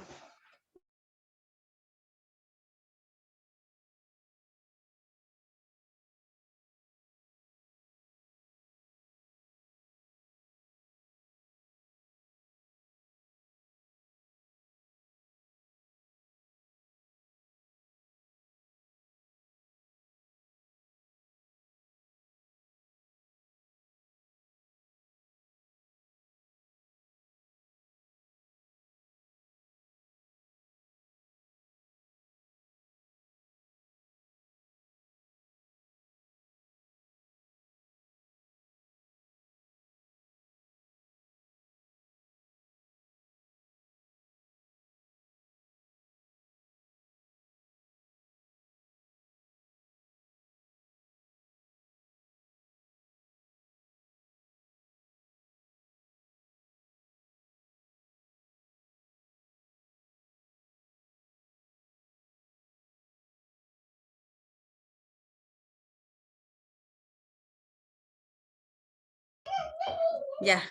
Speaker 1: Ya.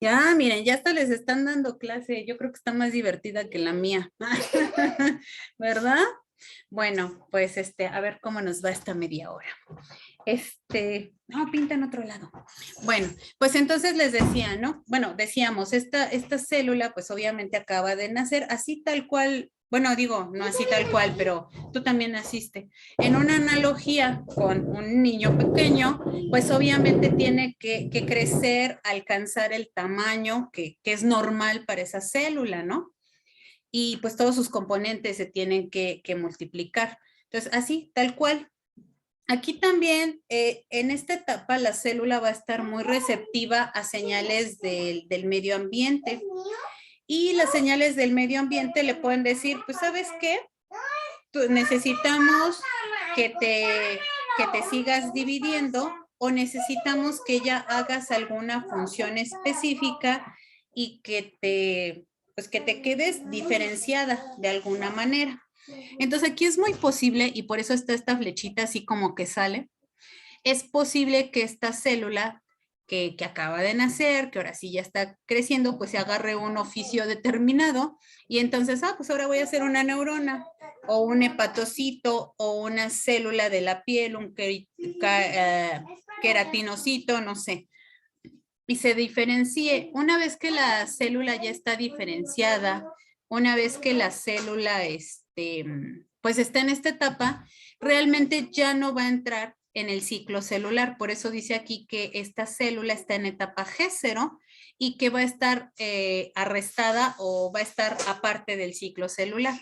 Speaker 1: Ya, miren, ya hasta les están dando clase. Yo creo que está más divertida que la mía. ¿Verdad? Bueno, pues a ver cómo nos va esta media hora. No, pinta en otro lado. Bueno, pues entonces les decía, ¿no? Bueno, decíamos, esta célula, pues obviamente acaba de nacer, así tal cual, bueno, digo, no así tal cual, pero tú también naciste. En una analogía con un niño pequeño, pues obviamente tiene que crecer, alcanzar el tamaño que es normal para esa célula, ¿no? Y pues todos sus componentes se tienen que multiplicar. Entonces, así, tal cual. Aquí también, en esta etapa, la célula va a estar muy receptiva a señales del medio ambiente. Y las señales del medio ambiente le pueden decir, pues, ¿sabes qué? Necesitamos que te sigas dividiendo o necesitamos que ya hagas alguna función específica y que te quedes diferenciada de alguna manera. Entonces aquí es muy posible, y por eso está esta flechita así como que sale, es posible que esta célula que acaba de nacer, que ahora sí ya está creciendo, pues se agarre un oficio determinado y entonces, pues ahora voy a hacer una neurona o un hepatocito o una célula de la piel, un queratinocito, no sé. Y se diferencie. Una vez que la célula ya está diferenciada, una vez que la célula pues está en esta etapa, realmente ya no va a entrar en el ciclo celular. Por eso dice aquí que esta célula está en etapa G0 y que va a estar arrestada o va a estar aparte del ciclo celular.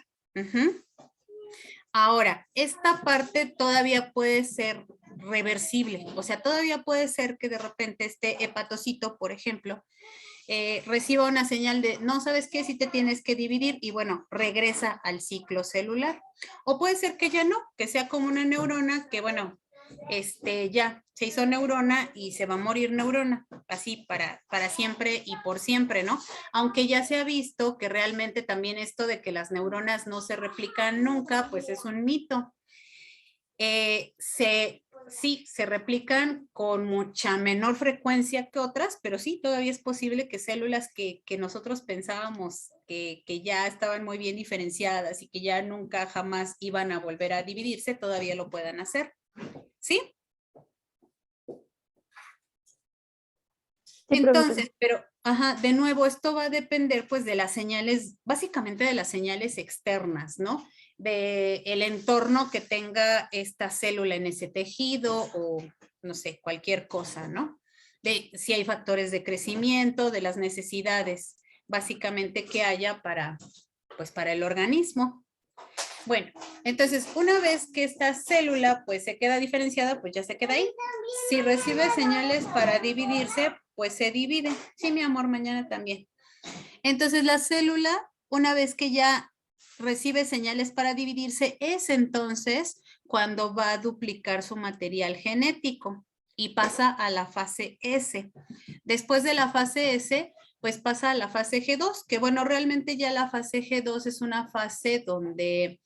Speaker 1: Ahora, esta parte todavía puede ser reversible, o sea, todavía puede ser que de repente este hepatocito, por ejemplo, reciba una señal de, no, ¿sabes qué? Si te tienes que dividir y bueno, regresa al ciclo celular. O puede ser que ya no, que sea como una neurona que bueno, ya se hizo neurona y se va a morir neurona, así para siempre y por siempre, ¿no? Aunque ya se ha visto que realmente también esto de que las neuronas no se replican nunca, pues es un mito. Sí, se replican con mucha menor frecuencia que otras, pero sí, todavía es posible que células que nosotros pensábamos que ya estaban muy bien diferenciadas y que ya nunca jamás iban a volver a dividirse, todavía lo puedan hacer. ¿Sí? Entonces, pero, de nuevo, esto va a depender pues de las señales, básicamente de las señales externas, ¿no? De el entorno que tenga esta célula en ese tejido o, no sé, cualquier cosa, ¿no? De si hay factores de crecimiento, de las necesidades, básicamente que haya para el organismo. Bueno, entonces, una vez que esta célula pues se queda diferenciada, pues ya se queda ahí. Si recibe señales para dividirse, pues se divide. Sí, mi amor, mañana también. Entonces, la célula, una vez que ya recibe señales para dividirse, es entonces cuando va a duplicar su material genético y pasa a la fase S. Después de la fase S, pues pasa a la fase G2, que bueno, realmente ya la fase G2 es una fase donde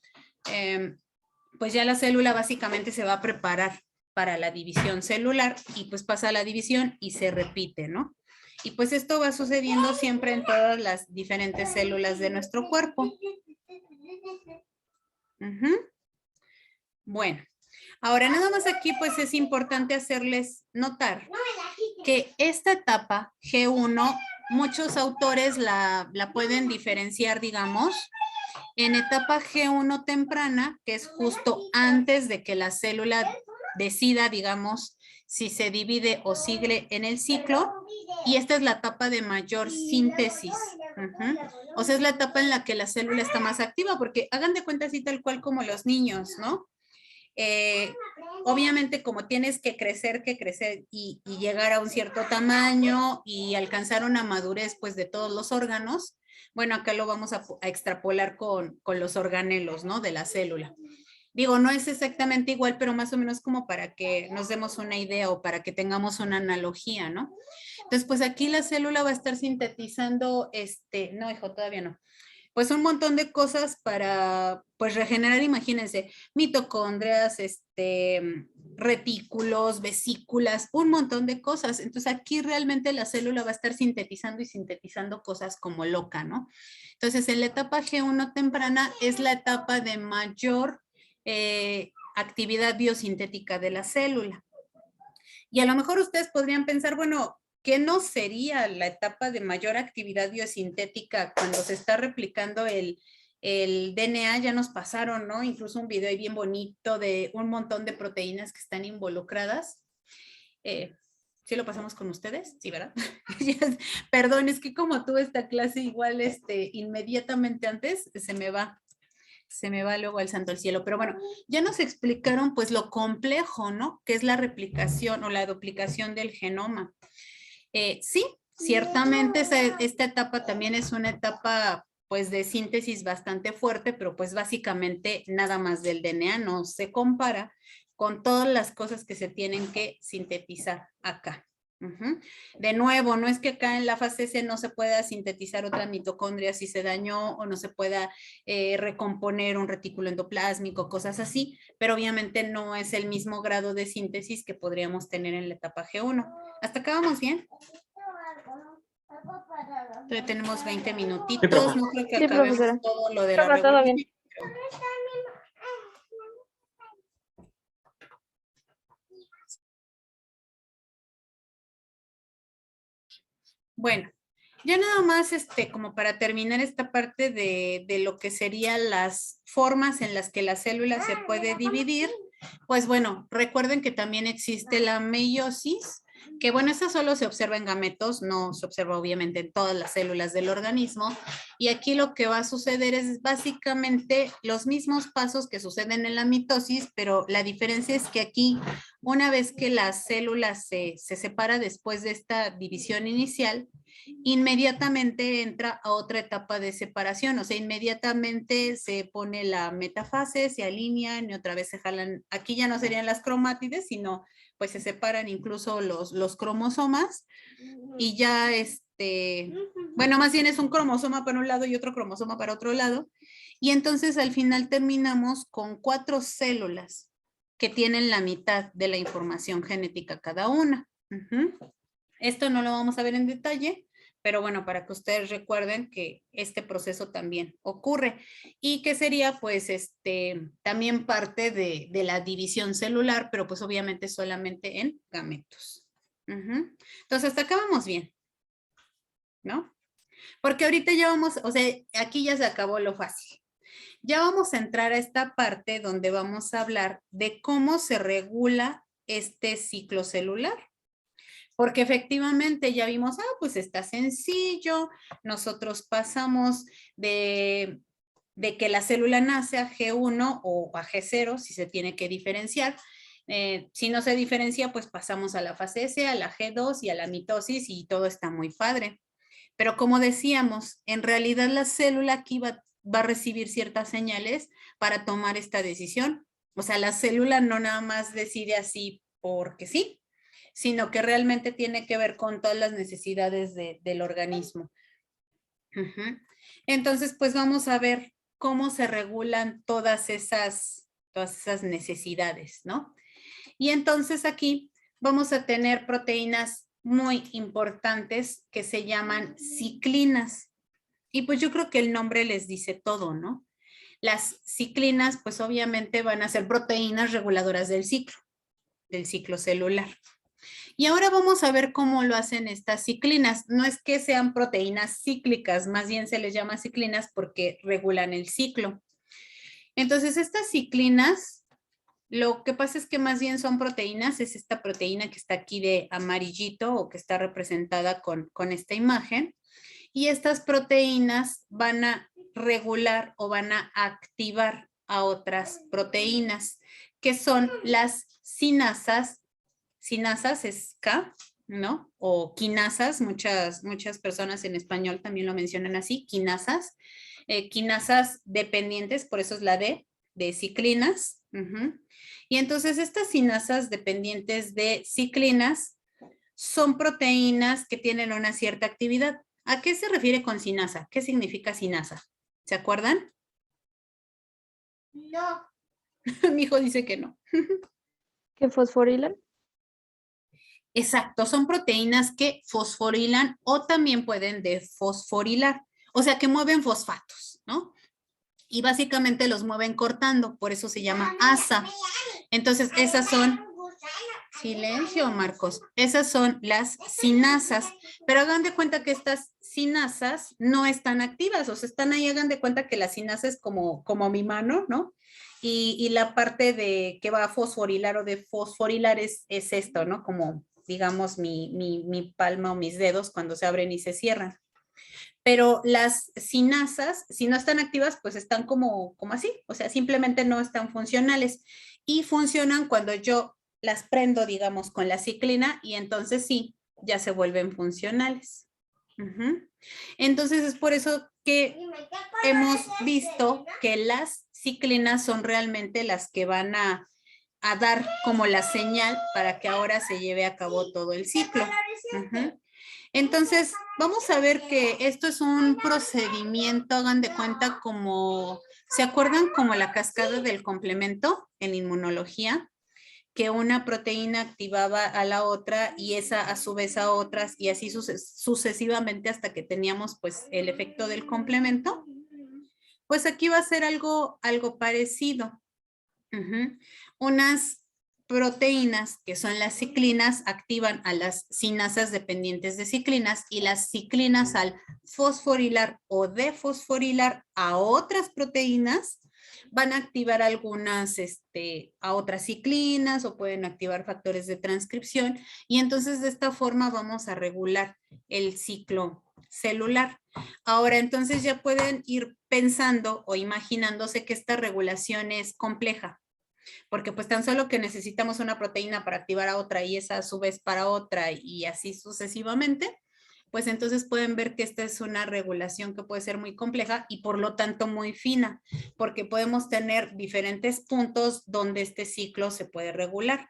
Speaker 1: pues ya la célula básicamente se va a preparar para la división celular y pues pasa a la división y se repite, ¿no? Y pues esto va sucediendo siempre en todas las diferentes células de nuestro cuerpo. Bueno, ahora nada más aquí pues es importante hacerles notar que esta etapa G1, muchos autores la pueden diferenciar, digamos, en etapa G1 temprana, que es justo antes de que la célula decida, digamos, si se divide o sigue en el ciclo, y esta es la etapa de mayor síntesis. O sea, es la etapa en la que la célula está más activa, porque hagan de cuenta así tal cual como los niños, ¿no? Obviamente como tienes que crecer y llegar a un cierto tamaño y alcanzar una madurez pues de todos los órganos, bueno, acá lo vamos a extrapolar con los organelos, ¿no? De la célula. Digo, no es exactamente igual, pero más o menos como para que nos demos una idea o para que tengamos una analogía, ¿no? Entonces, pues aquí la célula va a estar sintetizando, no, hijo, todavía no. pues un montón de cosas para pues regenerar, imagínense, mitocondrias, retículos, vesículas, un montón de cosas. Entonces aquí realmente la célula va a estar sintetizando y sintetizando cosas como loca, ¿no? Entonces en la etapa G1 temprana es la etapa de mayor actividad biosintética de la célula. Y a lo mejor ustedes podrían pensar, bueno, ¿qué no sería la etapa de mayor actividad biosintética cuando se está replicando el DNA? Ya nos pasaron, ¿no? Incluso un video ahí bien bonito de un montón de proteínas que están involucradas. ¿Sí lo pasamos con ustedes? Sí, ¿verdad? Perdón, es que como tuve esta clase igual inmediatamente antes, se me va luego al santo al cielo, pero bueno, ya nos explicaron pues lo complejo, ¿no? Que es la replicación o la duplicación del genoma. Sí, ciertamente esta etapa también es una etapa pues de síntesis bastante fuerte, pero pues básicamente nada más del DNA, no se compara con todas las cosas que se tienen que sintetizar acá. De nuevo, no es que acá en la fase C no se pueda sintetizar otra mitocondria si se dañó o no se pueda recomponer un retículo endoplásmico, cosas así, pero obviamente no es el mismo grado de síntesis que podríamos tener en la etapa G1. ¿Hasta acá vamos bien? Entonces tenemos 20 minutitos, no creo que
Speaker 8: Sí,
Speaker 1: acabemos
Speaker 8: profesora.
Speaker 1: todo lo de la
Speaker 8: Todo bien.
Speaker 1: Bueno, ya nada más como para terminar esta parte de lo que serían las formas en las que la célula se puede dividir, pues bueno, recuerden que también existe la meiosis, que bueno, esa solo se observa en gametos, no se observa obviamente en todas las células del organismo, y aquí lo que va a suceder es básicamente los mismos pasos que suceden en la mitosis, pero la diferencia es que aquí, una vez que la célula se separa después de esta división inicial, inmediatamente entra a otra etapa de separación, o sea, inmediatamente se pone la metafase, se alinean y otra vez se jalan, aquí ya no serían las cromátides, sino pues se separan incluso los cromosomas y ya bueno, más bien es un cromosoma para un lado y otro cromosoma para otro lado, y entonces al final terminamos con 4 células que tienen la mitad de la información genética cada una. Esto no lo vamos a ver en detalle, pero bueno, para que ustedes recuerden que este proceso también ocurre y que sería pues también parte de la división celular, pero pues obviamente solamente en gametos. Entonces hasta acá vamos bien, ¿no? Porque ahorita ya vamos, o sea, aquí ya se acabó lo fácil. Ya vamos a entrar a esta parte donde vamos a hablar de cómo se regula este ciclo celular. Porque efectivamente ya vimos, pues está sencillo, nosotros pasamos de que la célula nace a G1 o a G0, si se tiene que diferenciar. Si no se diferencia, pues pasamos a la fase S, a la G2 y a la mitosis y todo está muy padre. Pero como decíamos, en realidad la célula aquí va a recibir ciertas señales para tomar esta decisión. O sea, la célula no nada más decide así porque sí, sino que realmente tiene que ver con todas las necesidades del organismo. Entonces, pues vamos a ver cómo se regulan todas esas necesidades, ¿no? Y entonces aquí vamos a tener proteínas muy importantes que se llaman ciclinas. Y pues yo creo que el nombre les dice todo, ¿no? Las ciclinas, pues obviamente van a ser proteínas reguladoras del ciclo celular. Y ahora vamos a ver cómo lo hacen estas ciclinas. No es que sean proteínas cíclicas, más bien se les llama ciclinas porque regulan el ciclo. Entonces, estas ciclinas, lo que pasa es que más bien son proteínas, es esta proteína que está aquí de amarillito o que está representada con esta imagen. Y estas proteínas van a regular o van a activar a otras proteínas, que son las sinasas. Sinasas es K, ¿no? O quinasas, muchas personas en español también lo mencionan así, quinasas. Quinasas dependientes, por eso es la D, de ciclinas. Y entonces estas sinasas dependientes de ciclinas son proteínas que tienen una cierta actividad. ¿A qué se refiere con sinasa? ¿Qué significa sinasa? ¿Se acuerdan?
Speaker 12: No.
Speaker 1: Mi hijo dice que no.
Speaker 8: ¿Qué fosforilan?
Speaker 1: Exacto, son proteínas que fosforilan o también pueden desfosforilar, o sea que mueven fosfatos, ¿no? Y básicamente los mueven cortando, por eso se llama asa. Entonces esas son, silencio Marcos, esas son las sinasas, pero hagan de cuenta que estas sinasas no están activas, o sea, están ahí, hagan de cuenta que la sinasa es como mi mano, ¿no? Y la parte de que va a fosforilar o de fosforilar es esto, ¿no? Como, digamos, mi palma o mis dedos cuando se abren y se cierran. Pero las sinasas, si no están activas, pues están como así, o sea, simplemente no están funcionales. Y funcionan cuando yo las prendo, digamos, con la ciclina y entonces sí, ya se vuelven funcionales. Entonces es por eso que hemos visto que las ciclinas son realmente las que van a dar como la señal para que ahora se lleve a cabo todo el ciclo. Entonces, vamos a ver que esto es un procedimiento, hagan de cuenta como, ¿se acuerdan como la cascada del complemento en inmunología? Que una proteína activaba a la otra y esa a su vez a otras y así sucesivamente hasta que teníamos pues el efecto del complemento. Pues aquí va a ser algo parecido. Unas proteínas que son las ciclinas activan a las sinasas dependientes de ciclinas y las ciclinas al fosforilar o defosforilar a otras proteínas van a activar algunas a otras ciclinas o pueden activar factores de transcripción y entonces de esta forma vamos a regular el ciclo celular. Ahora entonces ya pueden ir pensando o imaginándose que esta regulación es compleja, porque pues tan solo que necesitamos una proteína para activar a otra y esa a su vez para otra y así sucesivamente, pues entonces pueden ver que esta es una regulación que puede ser muy compleja y por lo tanto muy fina, porque podemos tener diferentes puntos donde este ciclo se puede regular.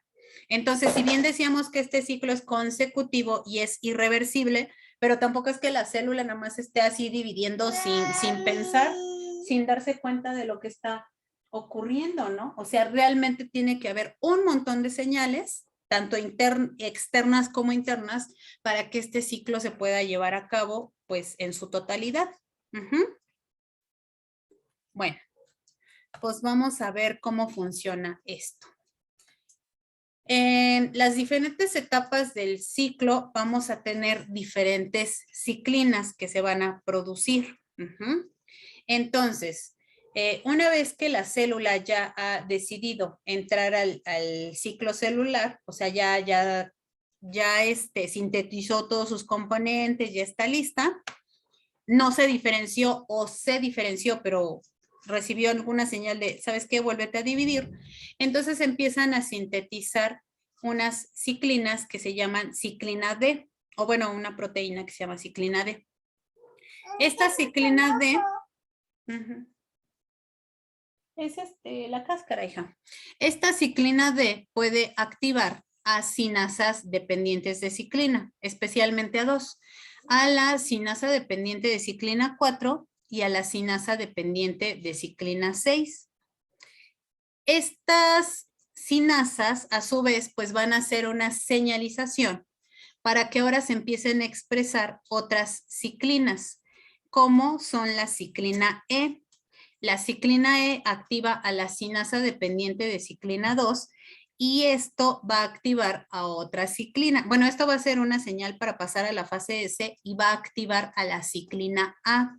Speaker 1: Entonces, si bien decíamos que este ciclo es consecutivo y es irreversible, pero tampoco es que la célula nada más esté así dividiendo sin pensar, sin darse cuenta de lo que está ocurriendo, ¿no? O sea, realmente tiene que haber un montón de señales, tanto externas como internas, para que este ciclo se pueda llevar a cabo, pues, en su totalidad. Bueno, pues vamos a ver cómo funciona esto. En las diferentes etapas del ciclo vamos a tener diferentes ciclinas que se van a producir. Entonces, una vez que la célula ya ha decidido entrar al ciclo celular, o sea, ya sintetizó todos sus componentes, ya está lista, no se diferenció o se diferenció, pero recibió alguna señal de, ¿sabes qué? Vuélvete a dividir. Entonces empiezan a sintetizar unas ciclinas que se llaman ciclina D, o bueno, una proteína que se llama ciclina D. Esta ciclina D es la cáscara, hija. Esta ciclina D puede activar a sinasas dependientes de ciclina, especialmente a dos, a la sinasa dependiente de ciclina 4 y a la sinasa dependiente de ciclina 6. Estas sinasas, a su vez, pues van a hacer una señalización para que ahora se empiecen a expresar otras ciclinas, como son la ciclina E. La ciclina E activa a la sinasa dependiente de ciclina 2 y esto va a activar a otra ciclina. Bueno, esto va a ser una señal para pasar a la fase S y va a activar a la ciclina A.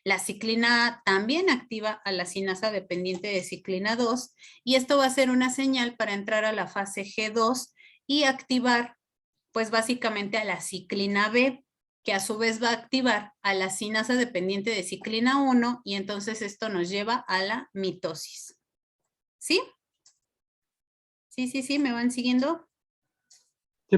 Speaker 1: La ciclina A también activa a la sinasa dependiente de ciclina 2 y esto va a ser una señal para entrar a la fase G2 y activar pues básicamente a la ciclina B, que a su vez va a activar a la sinasa dependiente de ciclina 1 y entonces esto nos lleva a la mitosis. ¿Sí? Sí, ¿me van siguiendo?
Speaker 14: Sí.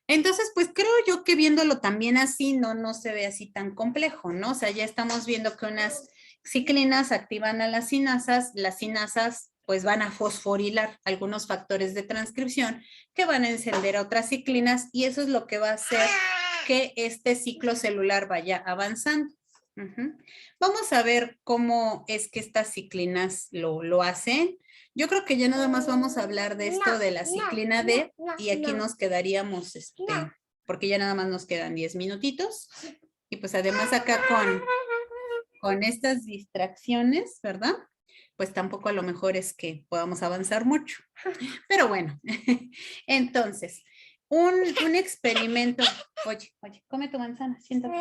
Speaker 1: Entonces, pues creo yo que viéndolo también así, no se ve así tan complejo, ¿no? O sea, ya estamos viendo que unas ciclinas activan a las sinasas pues van a fosforilar algunos factores de transcripción que van a encender a otras ciclinas y eso es lo que va a hacer que este ciclo celular vaya avanzando. Vamos a ver cómo es que estas ciclinas lo hacen. Yo creo que ya nada más vamos a hablar de esto de la ciclina D y aquí nos quedaríamos, porque ya nada más nos quedan 10 minutitos. Y pues además acá con estas distracciones, ¿verdad? Pues tampoco a lo mejor es que podamos avanzar mucho. Pero bueno, entonces, un experimento, oye, come tu manzana, siéntate.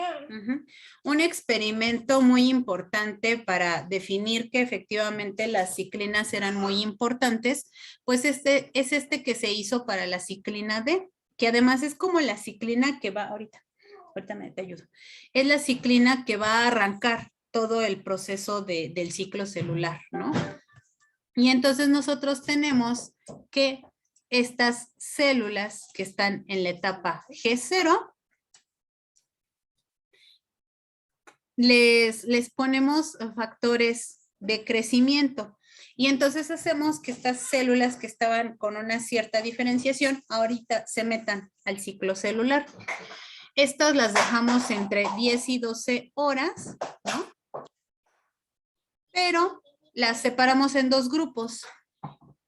Speaker 1: Un experimento muy importante para definir que efectivamente las ciclinas eran muy importantes, pues es este que se hizo para la ciclina D, que además es como la ciclina que va, ahorita te ayudo, es la ciclina que va a arrancar todo el proceso del ciclo celular, ¿no? Y entonces nosotros tenemos que estas células que están en la etapa G0, les ponemos factores de crecimiento. Y entonces hacemos que estas células que estaban con una cierta diferenciación, ahorita se metan al ciclo celular. Estas las dejamos entre 10 y 12 horas, ¿no? Pero las separamos en dos grupos.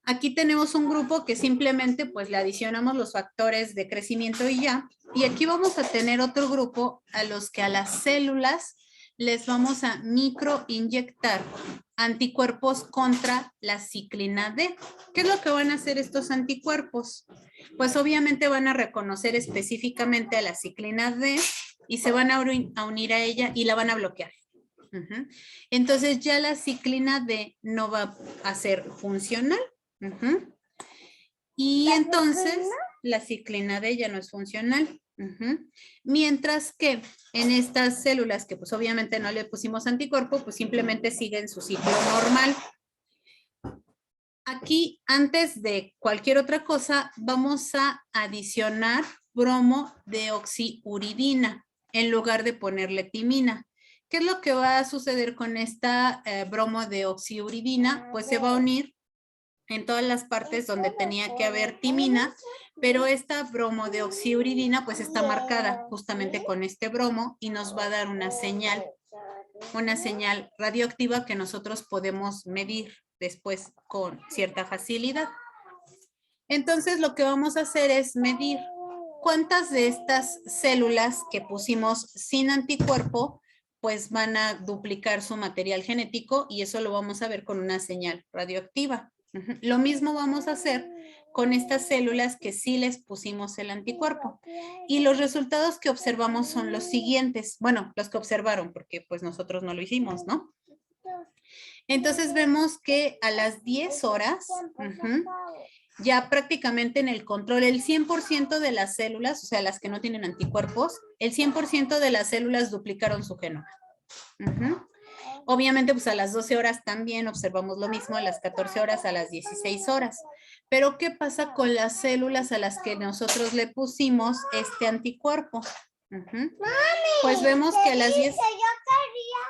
Speaker 1: Aquí tenemos un grupo que simplemente pues le adicionamos los factores de crecimiento y ya. Y aquí vamos a tener otro grupo a los que a las células les vamos a microinyectar anticuerpos contra la ciclina D. ¿Qué es lo que van a hacer estos anticuerpos? Pues obviamente van a reconocer específicamente a la ciclina D y se van a unir a ella y la van a bloquear. Entonces ya la ciclina D no va a ser funcional. Y entonces la ciclina D ya no es funcional. Mientras que en estas células que pues obviamente no le pusimos anticuerpo, pues simplemente siguen su ciclo normal. Aquí, antes de cualquier otra cosa, vamos a adicionar bromo de oxiuridina en lugar de ponerle timina. ¿Qué es lo que va a suceder con esta bromo de oxiuridina? Pues se va a unir en todas las partes donde tenía que haber timina, pero esta bromo de oxiuridina pues está marcada justamente con este bromo y nos va a dar una señal radioactiva que nosotros podemos medir después con cierta facilidad. Entonces lo que vamos a hacer es medir cuántas de estas células que pusimos sin anticuerpo pues van a duplicar su material genético y eso lo vamos a ver con una señal radioactiva. Lo mismo vamos a hacer con estas células que sí les pusimos el anticuerpo. Y los resultados que observamos son los siguientes. Bueno, los que observaron, porque pues nosotros no lo hicimos, ¿no? Entonces vemos que a las 10 horas, ya prácticamente en el control, el 100% de las células, o sea, las que no tienen anticuerpos, el 100% de las células duplicaron su genoma. Obviamente, pues a las 12 horas también observamos lo mismo, a las 14 horas, a las 16 horas. Pero, ¿qué pasa con las células a las que nosotros le pusimos este anticuerpo?
Speaker 15: Mami,
Speaker 1: pues vemos que a las 10...
Speaker 15: Yo quería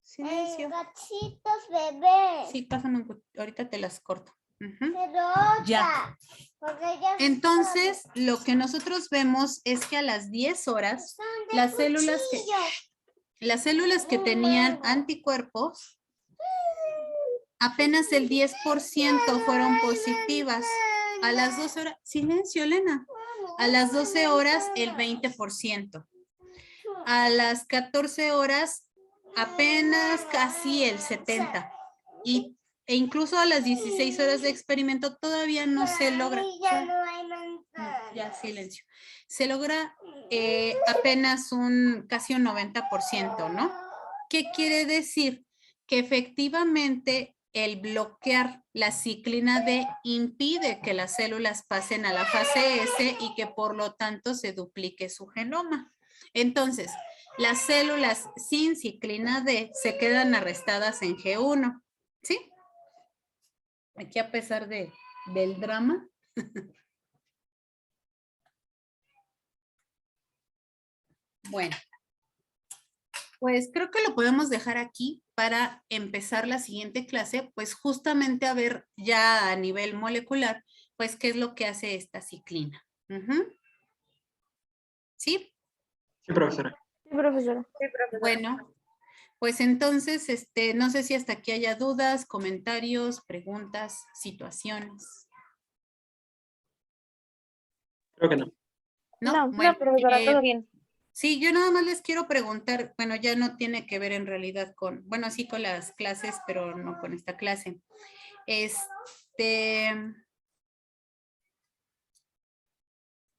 Speaker 1: Silencio.
Speaker 15: Gachitos bebés.
Speaker 1: Sí, pásame, ahorita te las corto.
Speaker 15: Pero
Speaker 1: Ya. Entonces, lo que nosotros vemos es que a las 10 horas, las células que tenían anticuerpos, apenas el 10% fueron positivas. A las 12 horas, silencio, Elena. A las 12 horas, el 20%. A las 14 horas, apenas casi el 70%. E incluso a las 16 horas de experimento todavía no se logra. Ya, silencio. Se logra apenas casi un 90%, ¿no? ¿Qué quiere decir? Que efectivamente el bloquear la ciclina D impide que las células pasen a la fase S y que por lo tanto se duplique su genoma. Entonces, las células sin ciclina D se quedan arrestadas en G1, ¿sí? Aquí a pesar del drama. Bueno, pues creo que lo podemos dejar aquí para empezar la siguiente clase, pues justamente a ver ya a nivel molecular, pues qué es lo que hace esta ciclina. ¿Sí?
Speaker 14: Sí, profesora.
Speaker 8: Sí, profesora.
Speaker 1: Bueno, Pues entonces, no sé si hasta aquí haya dudas, comentarios, preguntas, situaciones.
Speaker 14: Creo que no.
Speaker 1: No,
Speaker 16: No,
Speaker 1: bueno,
Speaker 16: profesora, todo bien.
Speaker 1: sí, yo nada más les quiero preguntar, bueno, ya no tiene que ver en realidad con, bueno, sí con las clases, pero no con esta clase.